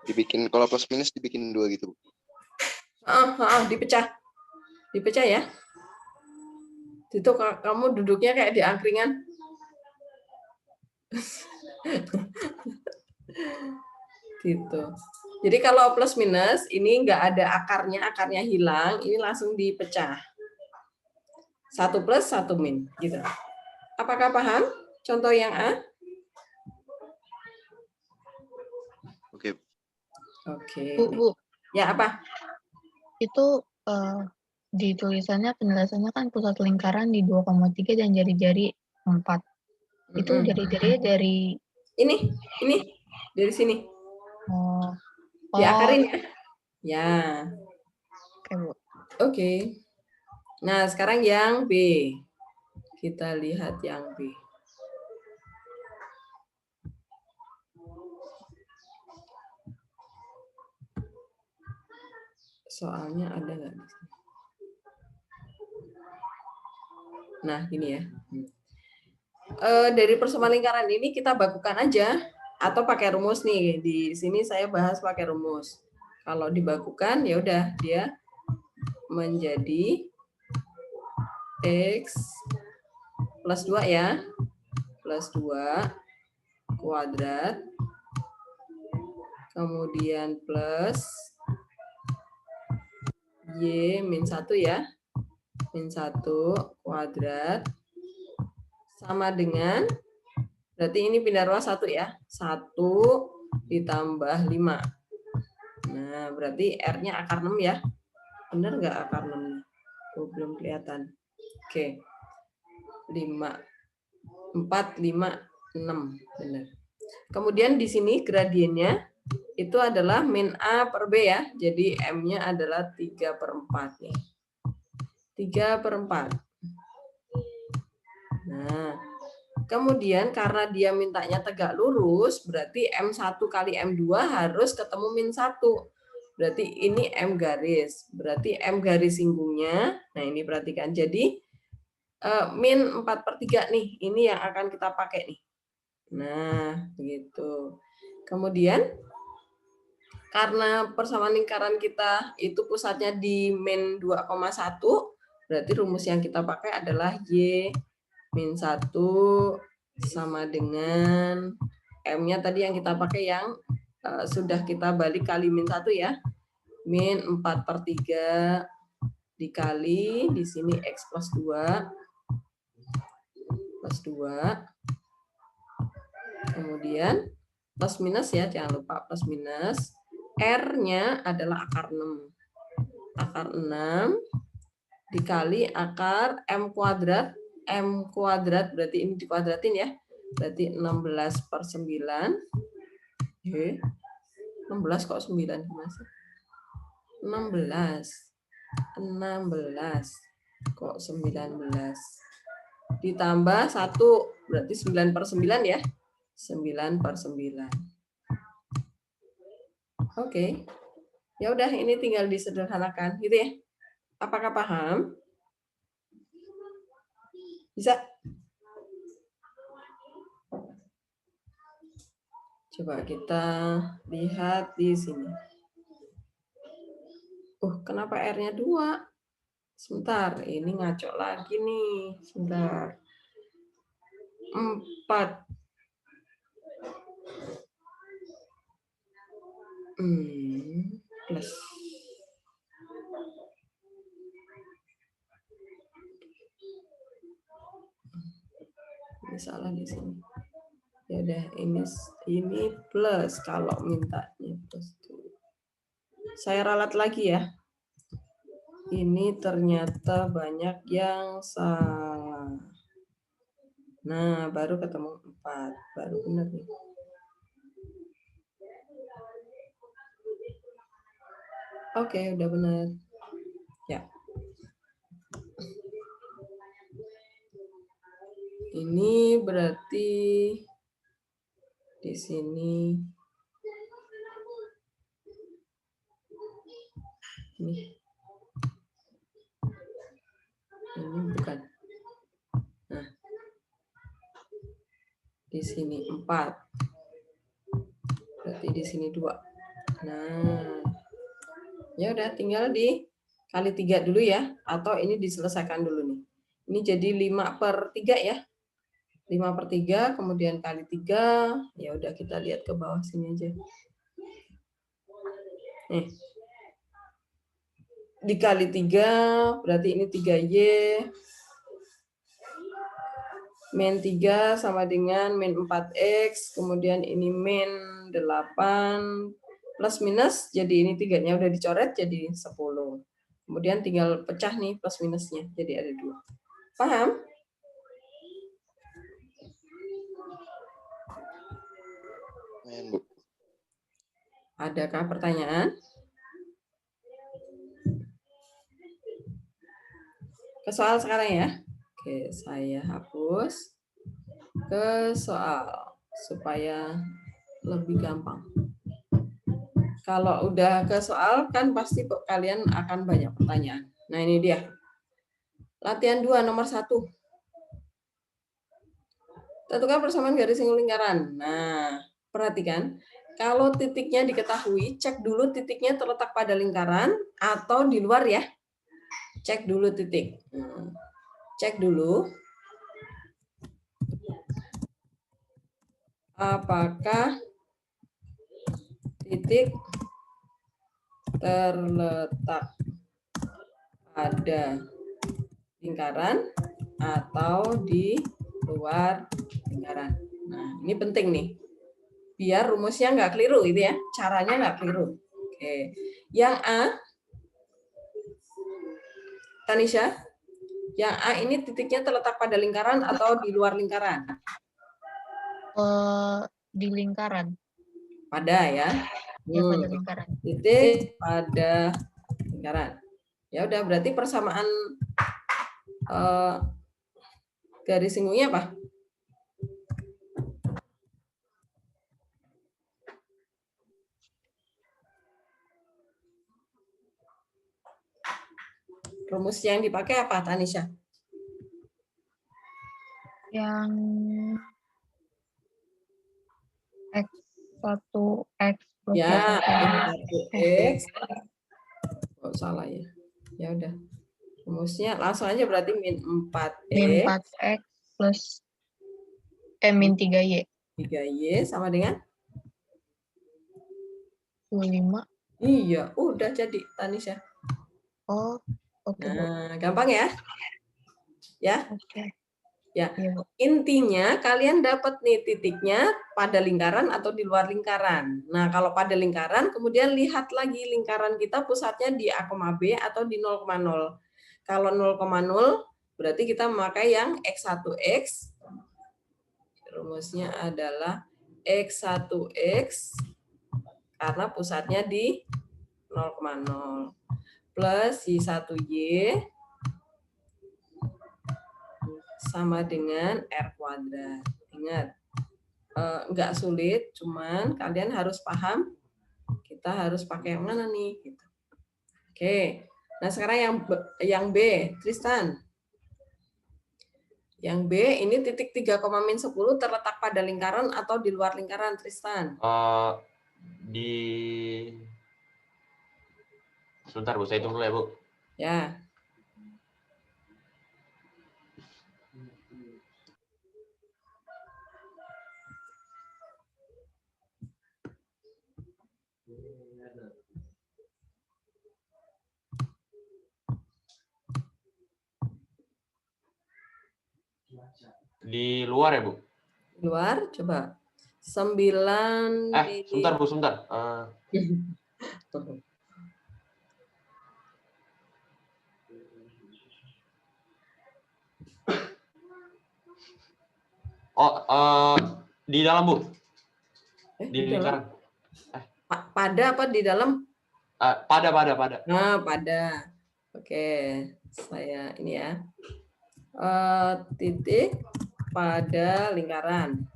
Dibikin, kalau plus minus dibikin 2 gitu, Bu? Dipecah. Dipecah ya. Itu kamu duduknya kayak di angkringan. Gitu. Jadi kalau plus minus ini nggak ada akarnya hilang, ini langsung dipecah. 1 plus 1 min, gitu. Apakah paham? Contoh yang A? Oke. Oke. Bu, Ya apa? itu di tulisannya penjelasannya kan pusat lingkaran di 2,3 dan jari-jari 4. Itu jari-jarinya dari Ini dari sini. oh, Diakarin ya. Ya. oke, Bu. Oke. Nah, sekarang yang B. Kita lihat yang B. Soalnya ada nggak di sini? Nah, gini ya. Dari persamaan lingkaran ini kita bakukan aja atau pakai rumus nih. Di sini saya bahas pakai rumus. Kalau dibakukan ya udah dia menjadi X plus 2 ya. Plus 2 kuadrat. Kemudian plus Y min 1 ya. Min 1 kuadrat. Sama dengan, berarti ini pindah ruas 1 ya. 1 ditambah 5. Nah, berarti R-nya akar 6 ya. Benar nggak akar 6? Oh, belum kelihatan. Oke. 5. 4, 5, 6. Benar. Kemudian di sini gradiennya itu adalah min A per B ya. Jadi M-nya adalah 3/4 nih. 3/4. Nah, kemudian karena dia mintanya tegak lurus, berarti M1 kali M2 harus ketemu min 1. Berarti ini M garis. Berarti M garis singgungnya, nah ini perhatikan. Jadi min 4/3 nih, ini yang akan kita pakai nih. Nah, begitu. Kemudian, karena persamaan lingkaran kita itu pusatnya di min 2,1, berarti rumus yang kita pakai adalah Y min 1 sama dengan M-nya tadi yang kita pakai yang sudah kita balik kali min 1 ya. Min 4/3 dikali, di sini X plus 2. Plus 2. Kemudian plus minus ya, jangan lupa plus minus. R-nya adalah akar 6. Akar 6 dikali akar M kuadrat. M kuadrat berarti ini dikuadratin ya. Berarti 16/9. 16 kok 9 Mas? 16 kok 19. Ditambah 1 berarti 9/9 ya. 9/9. Oke. Ya udah ini tinggal disederhanakan gitu ya. Apakah paham? Bisa? Coba kita lihat di sini. Kenapa R-nya 2? Sebentar, ini ngaco lagi nih. Sebentar. 4. Plus. Ini salah di sini. Ya udah ini plus kalau mintanya plus 2. Saya ralat lagi ya. Ini ternyata banyak yang salah. Nah, baru ketemu 4. Baru benar nih. Oke, udah benar. Ya. Ini berarti di sini ini bukan. Nah, di sini 4. Berarti di sini 2. Nah, ya udah tinggal dikali 3 dulu ya, atau ini diselesaikan dulu nih. Ini jadi 5/3 ya. 5/3 kemudian kali 3, ya udah kita lihat ke bawah sini aja. Nih. Dikali 3, berarti ini 3Y. Min 3 sama dengan min 4X, kemudian ini min 8, plus minus, jadi ini 3-nya udah dicoret jadi 10. Kemudian tinggal pecah nih plus minusnya, jadi ada 2. Paham? Bu. Adakah pertanyaan? Ke soal sekarang ya. Oke, saya hapus ke soal supaya lebih gampang. Kalau udah ke soal kan pasti kalian akan banyak pertanyaan. Nah, ini dia. Latihan 2 nomor 1. Tentukan persamaan garis singgung lingkaran. Nah, perhatikan. Kalau titiknya diketahui, cek dulu titiknya terletak pada lingkaran atau di luar ya. Cek dulu titik. Cek dulu. Apakah titik terletak pada lingkaran atau di luar lingkaran. Nah, ini penting nih. Biar rumusnya nggak keliru gitu ya. Caranya nggak keliru. Oke. Yang A, Tanisha, yang A ini titiknya terletak pada lingkaran atau di luar lingkaran? Di lingkaran. Pada ya. Ya, pada lingkaran. Titik pada lingkaran. Ya udah, berarti persamaan garis singgungnya apa? Rumus yang dipakai apa, Tanisha? Yang X1X plus Ya, X1X. Oh, salah ya. Ya udah. Rumusnya langsung aja berarti min 4X. Min 4X plus min 3Y. 3Y sama dengan? 25. Iya, udah jadi Tanisha. Oh, oke. Nah, gampang ya? Ya? Oke. Ya. Iya, Bu. Intinya kalian dapat nih titiknya pada lingkaran atau di luar lingkaran. Nah, kalau pada lingkaran, kemudian lihat lagi lingkaran kita pusatnya di A, B atau di 0,0. Kalau 0,0 berarti kita memakai yang X1X. Rumusnya adalah X1X karena pusatnya di 0,0 plus Y1Y sama dengan R kuadrat. Ingat, nggak sulit, cuman kalian harus paham kita harus pakai yang mana nih. Gitu. Oke, nah sekarang yang B, Tristan. Yang B ini titik 3, min 10 terletak pada lingkaran atau di luar lingkaran, Tristan? Sebentar Bu, saya hitung dulu ya Bu. Ya. Di luar ya Bu? Di luar, coba. 9 sebentar Bu, sebentar. Di dalam Bu. Di lingkaran. Pada apa di dalam? Pada. Nah, pada. Oke, saya ini ya. Titik pada lingkaran.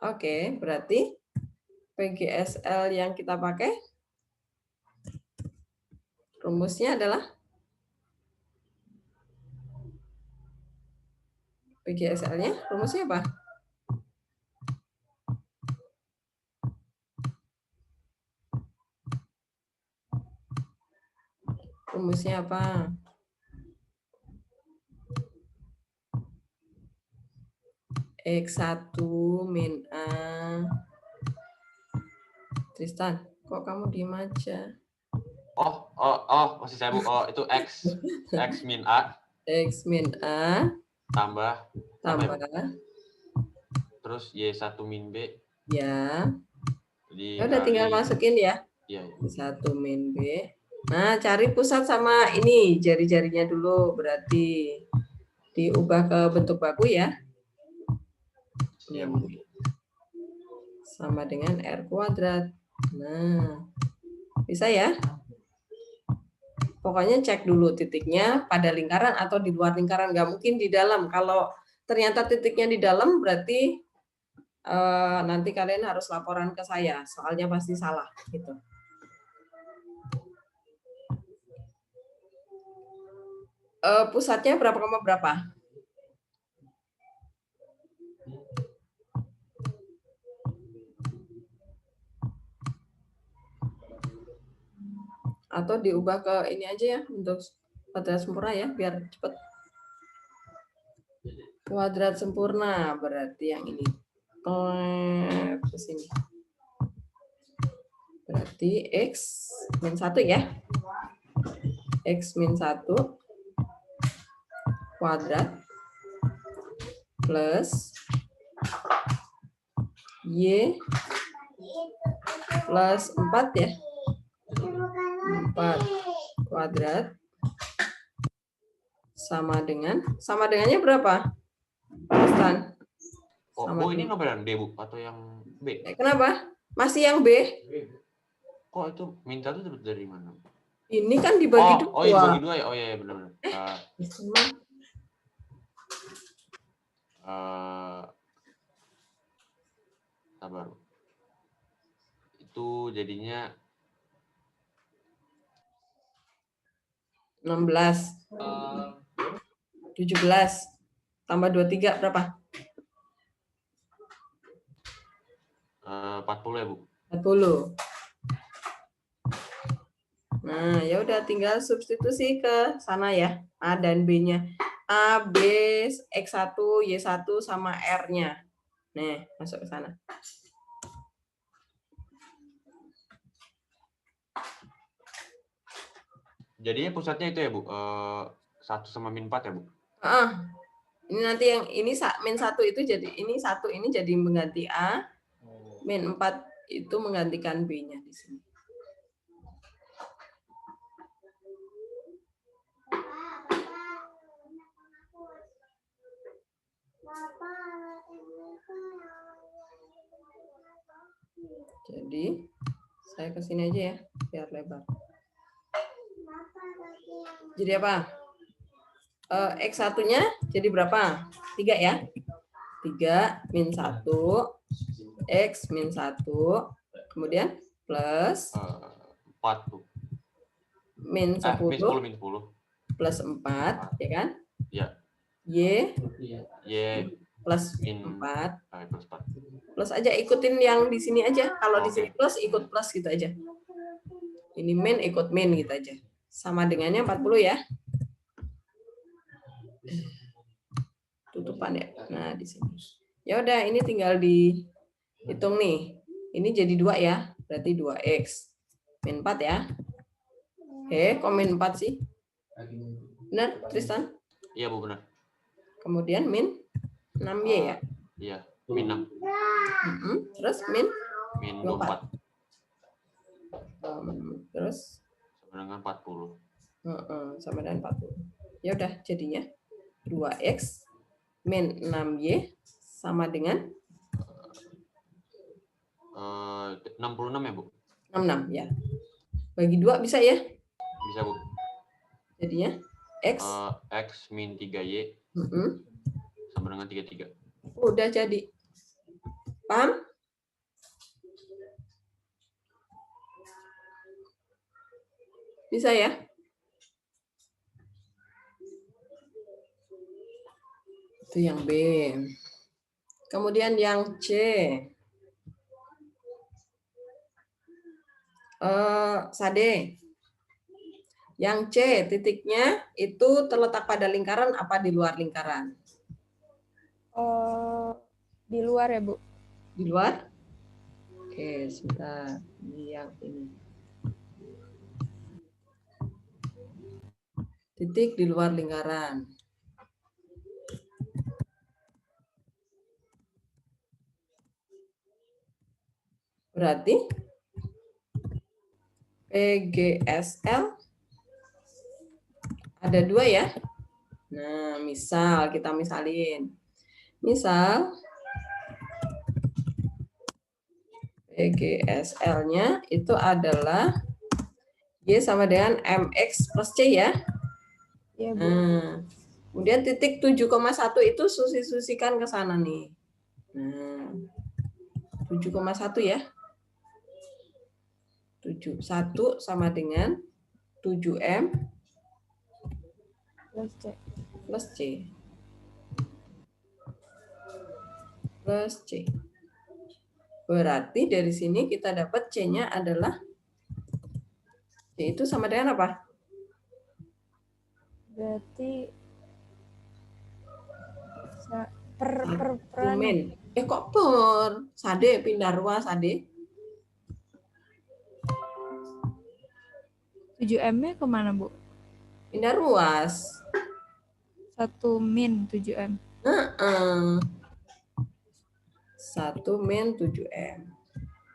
Oke, berarti PGSL yang kita pakai rumusnya adalah PGSL-nya rumusnya apa? Rumusnya apa? X1 min A. Tristan, kok kamu diem aja? Masih saya, Bu. Oh, itu X min A. X min A. Tambah ya, Bu? Tambah. Terus Y1 min B. Ya. Dikali, Udah tinggal masukin ya. Iya. 1 min B. Nah, cari pusat sama ini jari-jarinya dulu. Berarti diubah ke bentuk baku ya. Iya, Bu. Sama dengan R kuadrat. Nah, bisa ya? Pokoknya cek dulu titiknya pada lingkaran atau di luar lingkaran. Nggak mungkin di dalam. Kalau ternyata titiknya di dalam, berarti nanti kalian harus laporan ke saya. Soalnya pasti salah. Gitu. Pusatnya berapa koma berapa? Atau diubah ke ini aja ya untuk kuadrat sempurna ya biar cepet. Kuadrat sempurna berarti yang ini ke sini. Berarti X min 1 ya. X min 1 kuadrat plus Y plus 4 ya. 4 kuadrat sama dengannya berapa? Stan. Bu, ini nomor D, Bu, atau yang B? Kenapa? Masih yang B? Kok itu minta itu dari mana? Ini kan dibagi dua. Oh, iya, dibagi dua ya? Oh iya, benar-benar. Sabar. Itu jadinya 16. 17 tambah 23 berapa? 40 ya, Bu. 40. Nah, ya udah tinggal substitusi ke sana ya. A dan B-nya. A, B, X1, Y1 sama R-nya. Nih, masuk ke sana. Jadinya pusatnya itu ya, Bu. 1 sama min 4 ya, Bu. Ini nanti yang ini min 1 itu jadi ini 1 ini jadi mengganti A. Min 4 itu menggantikan B-nya di sini. Jadi saya ke sini aja ya, biar lebar. Jadi apa? X1-nya jadi berapa? 3 ya? 3 min 1, X min 1, kemudian plus 4 tuh. Min 10, min 10. Plus 4, ya kan? Ya. Y plus min 4. Plus 4. Plus aja, ikutin yang di sini aja. Kalau di sini plus, ikut plus gitu aja. Ini min, ikut min gitu aja. Sama dengannya 40 ya. Tutupan ya. Nah, di sini. Ya udah, ini tinggal dihitung nih. Ini jadi 2 ya. Berarti 2X. Min 4 ya. Kok min 4 sih? Benar, Tristan? Iya, Bu, benar. Kemudian min 6Y ya? Iya, min 6. Terus min? Min 24. Terus? Sama dengan 40. Sama dengan 40. Ya udah, jadinya 2X min 6Y sama dengan 66 ya, Bu? 66 ya. Bagi 2 bisa ya? Bisa, Bu. Jadinya X X min 3Y sama dengan 33. Udah jadi. Paham? Bisa ya? Itu yang B. Kemudian yang C. Sade. Yang C, titiknya itu terletak pada lingkaran apa di luar lingkaran? Di luar ya, Bu. Di luar? Oke, sebentar. Ini yang ini. titik di luar lingkaran. Berarti PGSL ada 2 ya. Nah, misal kita misalin. Misal PGSL-nya itu adalah Y sama dengan MX plus C ya. Iya, Bu. Nah, kemudian titik 7,1 itu susi-susikan ke sana nih. Nah, 7,1 ya. 1 sama dengan 7M Plus C. plus C. Plus C. Berarti dari sini kita dapat C-nya adalah C itu sama dengan apa? Berarti peran Min. Kok per? Sade pindah ruas sade. 7M-nya kemana, Bu? Pindah ruas. 1 min 7M. 1 min 7M.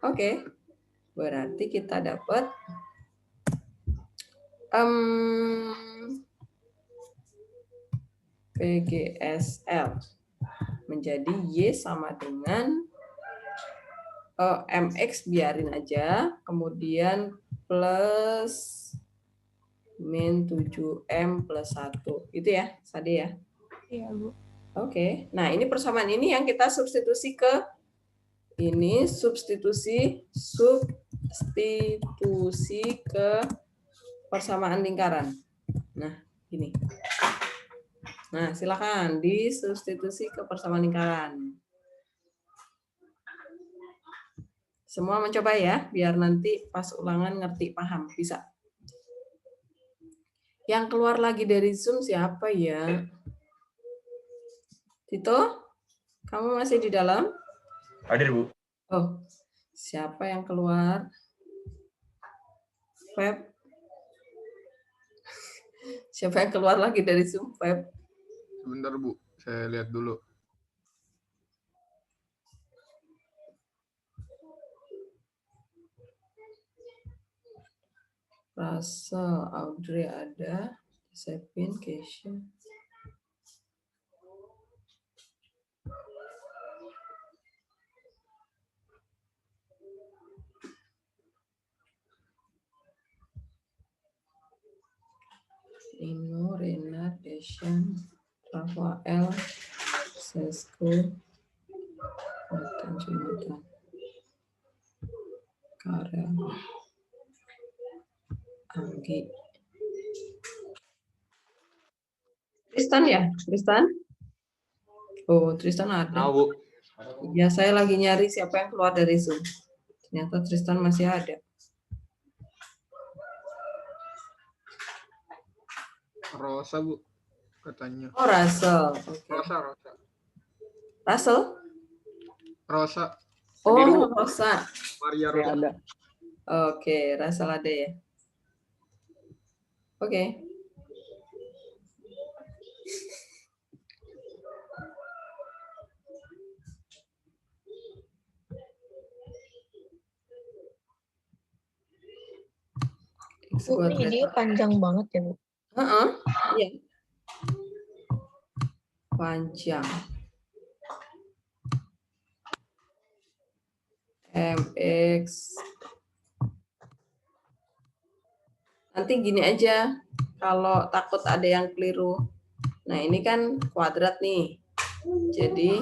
Oke. Berarti kita dapat PGSL menjadi Y sama dengan MX biarin aja, kemudian plus min 7M plus 1. Gitu ya, Sade ya? Iya, Bu. Oke. Nah, ini persamaan ini yang kita substitusi ke ini, substitusi ke persamaan lingkaran. Nah, gini. Nah, silakan disubstitusi ke persamaan lingkaran. Semua mencoba ya, biar nanti pas ulangan ngerti, paham, bisa. Yang keluar lagi dari Zoom siapa ya? Tito, kamu masih di dalam? Hadir, Bu. Oh, siapa yang keluar? Feb? Siapa yang keluar lagi dari Zoom, Feb? Sebentar, Bu. Saya lihat dulu. Russell, Audrey ada, Sepin, Keisha. Nino, Rena, Deshan, Rafael, Sesko, Nathan, Jonathan, Karel, Anggi. Tristan ya? Tristan? Oh, Tristan ada. Bu. Ya, saya lagi nyari siapa yang keluar dari Zoom. Ternyata Tristan masih ada. Rosa, Bu. Katanya. Oh, Russell. Okay. Rosa. Russell? Rosa. Oh, Rosa. Maria Rosa. Ada. Oke, Russell ada ya. Oke. Bu, ini videonya panjang banget ya, Bu? Iya. Panjang. MX. Nanti gini aja, kalau takut ada yang keliru. Nah, ini kan kuadrat nih. Jadi,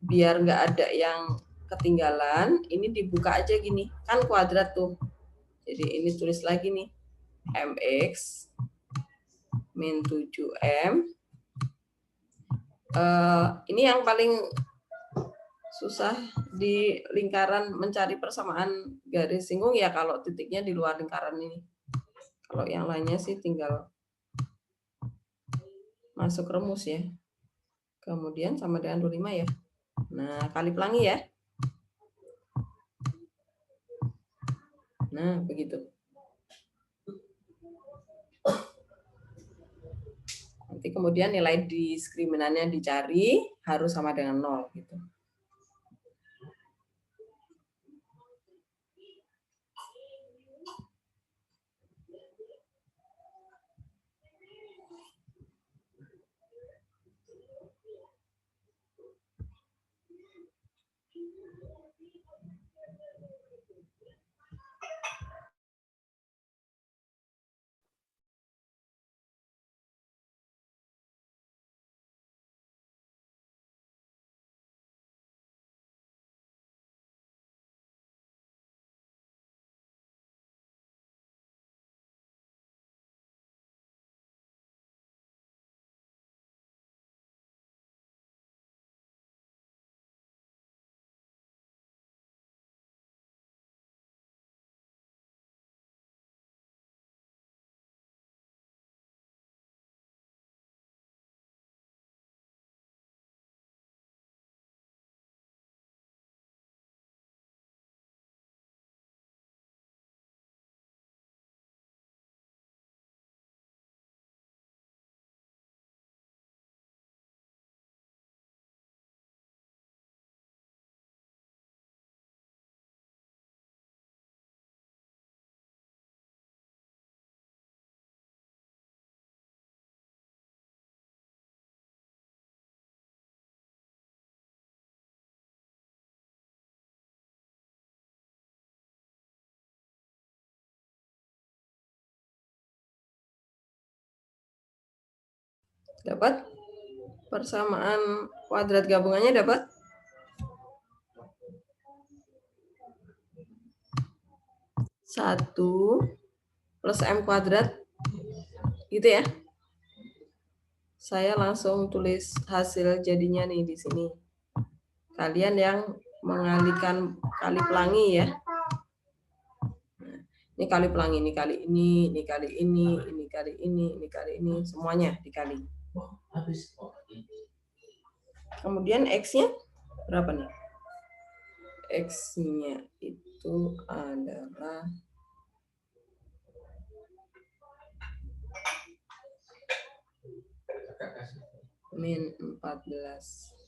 biar nggak ada yang ketinggalan, ini dibuka aja gini. Kan kuadrat tuh. Jadi, ini tulis lagi nih. MX min 7M. Ini yang paling susah di lingkaran mencari persamaan garis singgung ya kalau titiknya di luar lingkaran ini. Kalau yang lainnya sih tinggal masuk rumus ya. Kemudian sama dengan 25 ya. Nah, kali pelangi ya. Nah, begitu. Nanti kemudian nilai diskriminannya dicari harus sama dengan 0 gitu. Dapat? Persamaan kuadrat gabungannya dapat? Satu plus M kuadrat. Gitu ya. Saya langsung tulis hasil jadinya nih di sini. Kalian yang mengalihkan kali pelangi ya. Ini kali pelangi, ini kali ini, ini kali ini, ini kali ini, ini kali ini, semuanya dikali. Kemudian X-nya berapa nih? X-nya itu adalah min 14.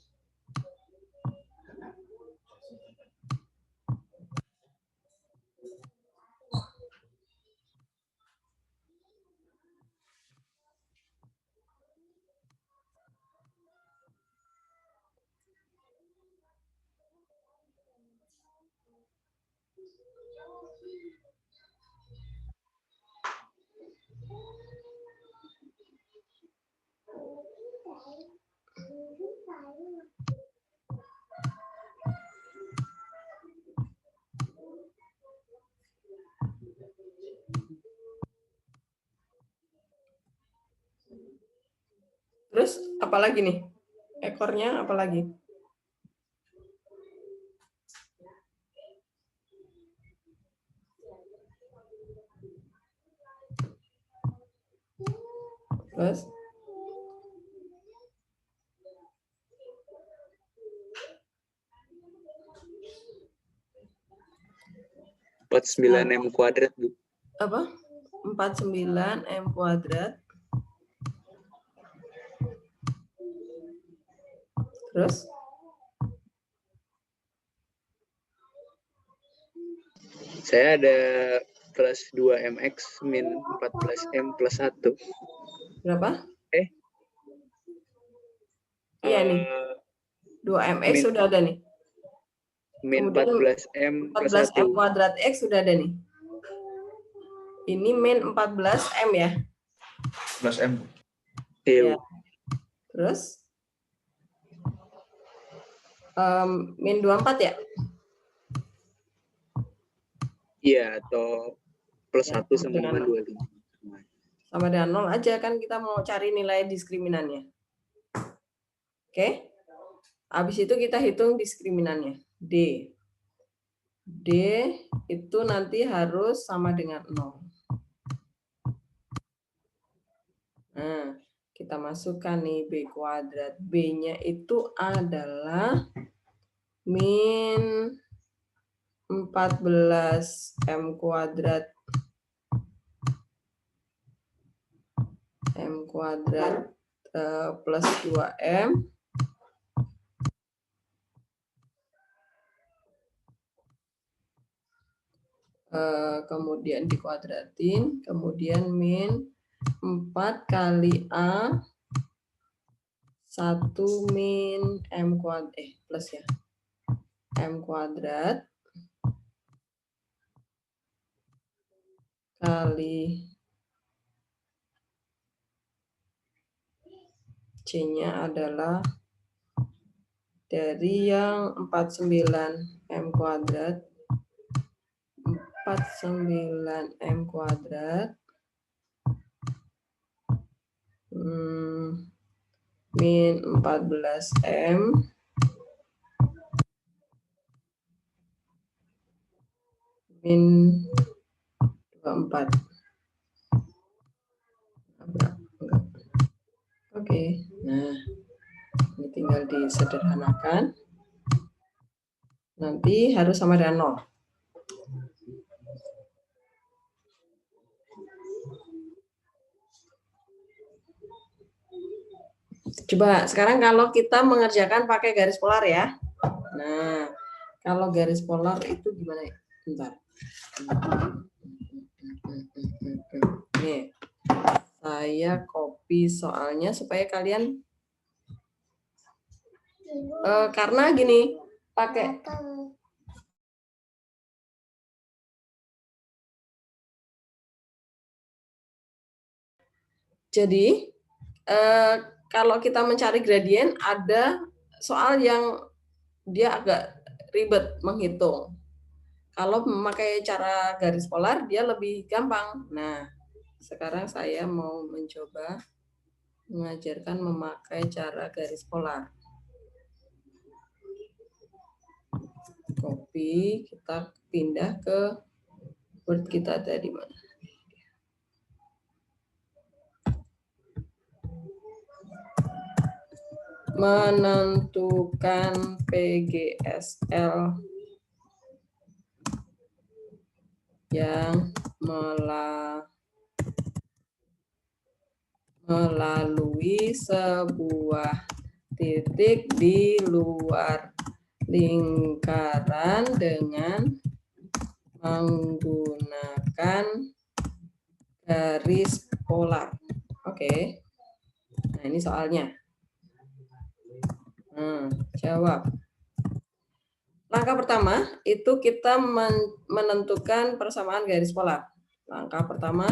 Terus apa lagi nih? Ekornya apa lagi? Terus? M kuadrat, Bu. Apa? 49 M kuadrat. Terus? Saya ada plus 2mx min 14m plus 1. Berapa? Iya nih. 2mx sudah ada nih. Min Kemudian 14m plus 1. 14m kuadrat x sudah ada nih. Ini min 14m ya. Plus M. Ya. Terus? Min 24 ya? Iya, atau plus 1 sama dengan 25. Sama dengan 0 aja kan kita mau cari nilai diskriminannya. Oke? Habis itu kita hitung diskriminannya. D. D itu nanti harus sama dengan 0. Nah, kita masukkan nih B kuadrat. B-nya itu adalah min 14M kuadrat. M kuadrat plus 2M kemudian dikuadratin, kemudian min 4 kali A 1 min M kuadrat, plus ya, M kuadrat kali C-nya adalah dari yang 49 M kuadrat 49 M kuadrat min 14 M min 24. Enggak. Oke, nah ini tinggal disederhanakan. Nanti harus sama dengan 0. Coba sekarang kalau kita mengerjakan pakai garis polar ya. Nah, kalau garis polar itu gimana ya? Bentar. Nih, saya copy soalnya supaya kalian karena gini, pakai jadi kalau kita mencari gradien ada soal yang dia agak ribet menghitung. Kalau memakai cara garis polar dia lebih gampang. Nah, sekarang saya mau mencoba mengajarkan memakai cara garis polar. Copy, kita pindah ke Word kita tadi mana? Menentukan PGSL yang melalui sebuah titik di luar lingkaran dengan menggunakan garis polar. Oke. Nah, ini soalnya. Jawab. Langkah pertama itu kita menentukan persamaan garis polar. Langkah pertama,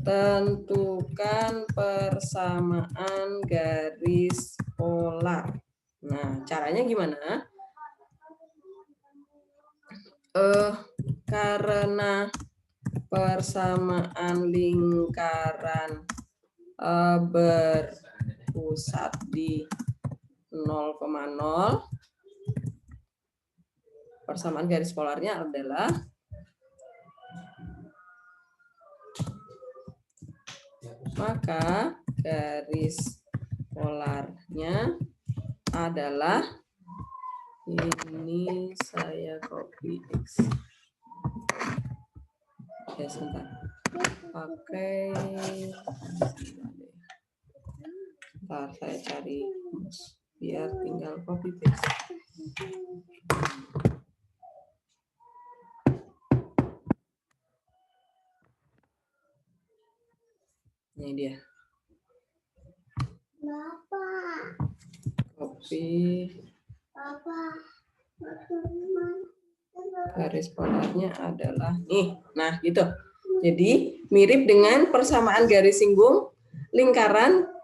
tentukan persamaan garis polar. Nah, caranya gimana? Karena persamaan lingkaran berpusat di 0,0, persamaan garis polarnya adalah maka garis polarnya adalah ini saya copy X. Ya, sebentar. Pakai sebentar saya cari biar tinggal copy paste. Ini dia. Copy. Garis polarnya adalah nih. Nah, gitu. Jadi, mirip dengan persamaan garis singgung lingkaran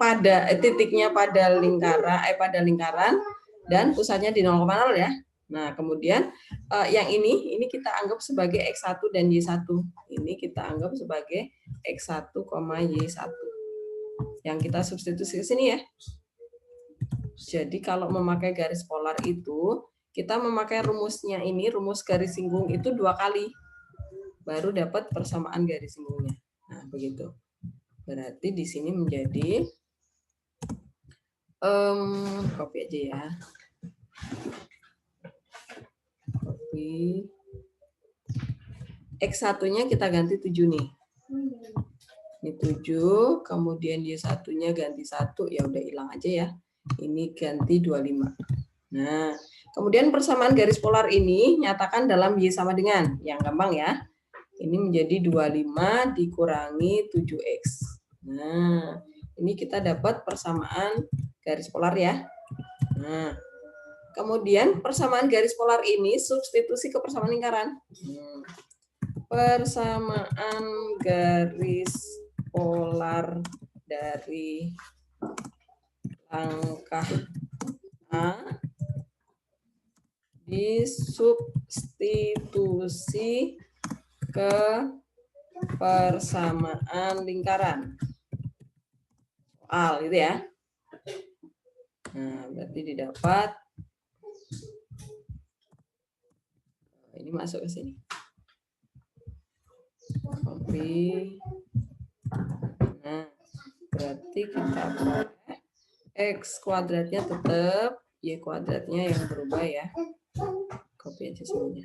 pada titiknya pada lingkaran dan pusatnya di 0,0 ya. Nah, kemudian yang ini kita anggap sebagai X1 dan Y1. Ini kita anggap sebagai X1, Y1. Yang kita substitusi ke sini ya. Jadi kalau memakai garis polar itu, kita memakai rumusnya ini, rumus garis singgung itu 2 kali. Baru dapat persamaan garis singgungnya. Nah, begitu. Berarti di sini menjadi copy aja ya. Copy. X1-nya kita ganti 7 nih. Ini 7, kemudian Y1-nya ganti 1, ya udah hilang aja ya. Ini ganti 25. Nah, kemudian persamaan garis polar ini nyatakan dalam Y sama dengan. Yang gampang ya. Ini menjadi 25 dikurangi 7X. Nah, ini kita dapat persamaan garis polar ya. Nah, kemudian persamaan garis polar ini substitusi ke persamaan lingkaran. Persamaan garis polar dari langkah A disubstitusi ke persamaan lingkaran. Soal gitu ya. Nah, berarti didapat. Ini masuk ke sini. Copy. Nah, berarti kita peroleh X kuadratnya tetap, Y kuadratnya yang berubah ya. Copy aja semuanya.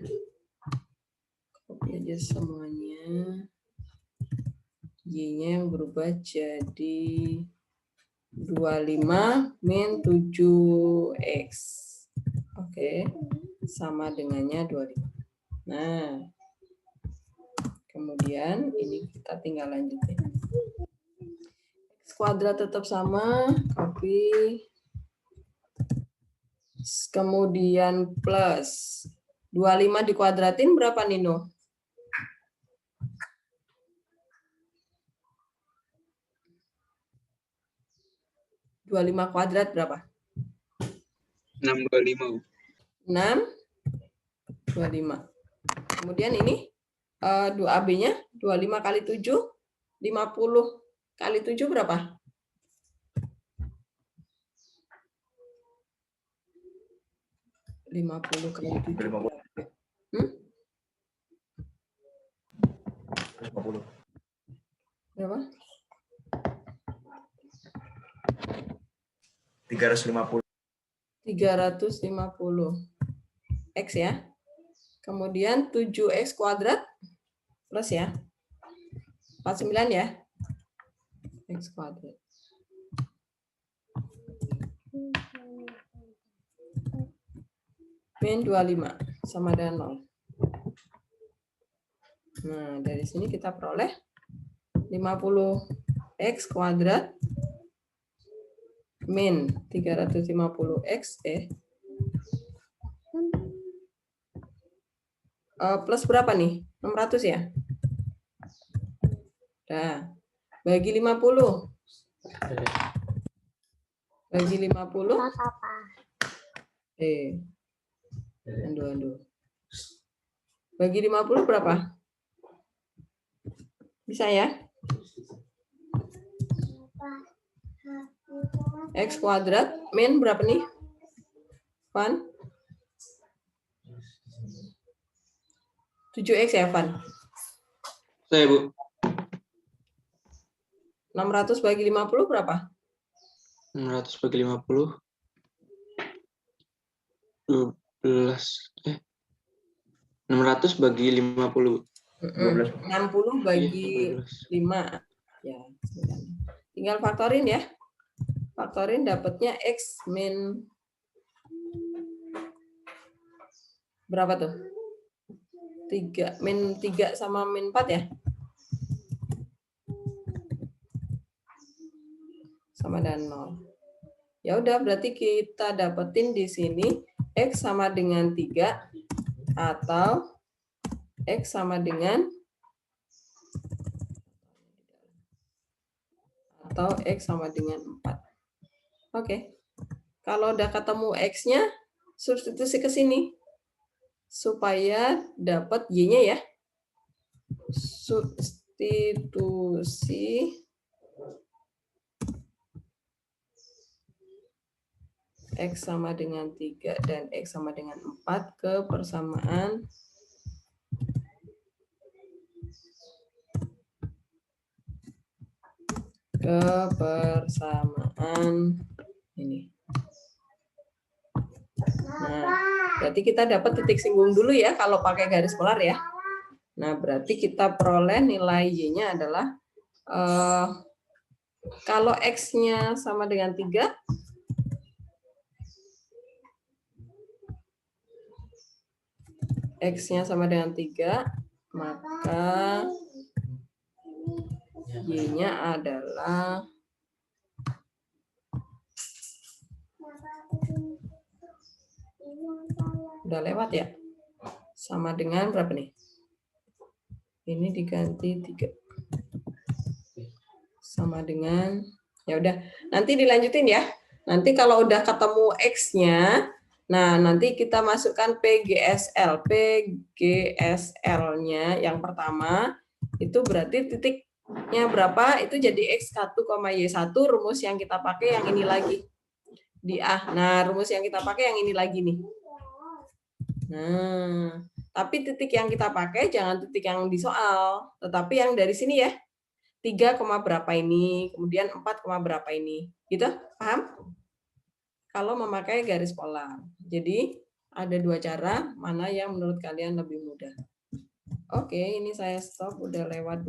Copy aja semuanya. Y-nya yang berubah jadi 25 min 7X. Oke, sama dengannya 25. Nah, kemudian ini kita tinggal lanjutin. X kuadrat tetap sama, copy. Kemudian plus 25 dikuadratin berapa Nino? Dua 25 kuadrat berapa? 625. 625. Kemudian ini 2AB-nya 25 kali 7, 50 kali 7 berapa? 50 kali 7. 50. Berapa? 350. 350 X ya. Kemudian 7X kuadrat plus ya. 49 ya. X kuadrat. Min 25 sama dengan 0. Nah, dari sini kita peroleh 50X kuadrat min 350X plus berapa nih? 600 ya? Nah, bagi 50. Bagi 50. Andu. Bagi 50 berapa? Bisa ya? X kuadrat min berapa nih? Van? 7X ya, Van? Saya, Bu. 600 bagi 50 berapa? 600 bagi 50. 600 bagi 50. 60 bagi 5. Ya, tinggal faktorin ya. Faktorin dapatnya X min berapa tuh? 3 min 3 sama min 4 ya? Sama dengan 0. Ya udah, berarti kita dapetin di sini X sama dengan 3 atau X sama dengan X sama dengan 4. Oke. Kalau udah ketemu X-nya, substitusi ke sini supaya dapat Y-nya ya. Substitusi X sama dengan 3 dan X sama dengan 4 ke persamaan ini. Nah, berarti kita dapat titik singgung dulu ya kalau pakai garis polar ya. Nah, berarti kita peroleh nilai Y-nya adalah Kalau X-nya sama dengan 3, X-nya sama dengan 3, maka Y-nya adalah udah lewat ya? Sama dengan berapa nih? Ini diganti 3. Sama dengan, ya udah, nanti dilanjutin ya. Nanti kalau udah ketemu X-nya, nah nanti kita masukkan PGSL. PGSL-nya yang pertama, itu berarti titiknya berapa, itu jadi X1, Y1, rumus yang kita pakai yang ini lagi. Di A. Nah, rumus yang kita pakai yang ini lagi nih. Nah, tapi titik yang kita pakai jangan titik yang di soal, tetapi yang dari sini ya. 3, berapa ini, kemudian 4, berapa ini. Gitu, paham? Kalau memakai garis polar. Jadi, ada 2 cara, mana yang menurut kalian lebih mudah. Oke, ini saya stop, udah lewat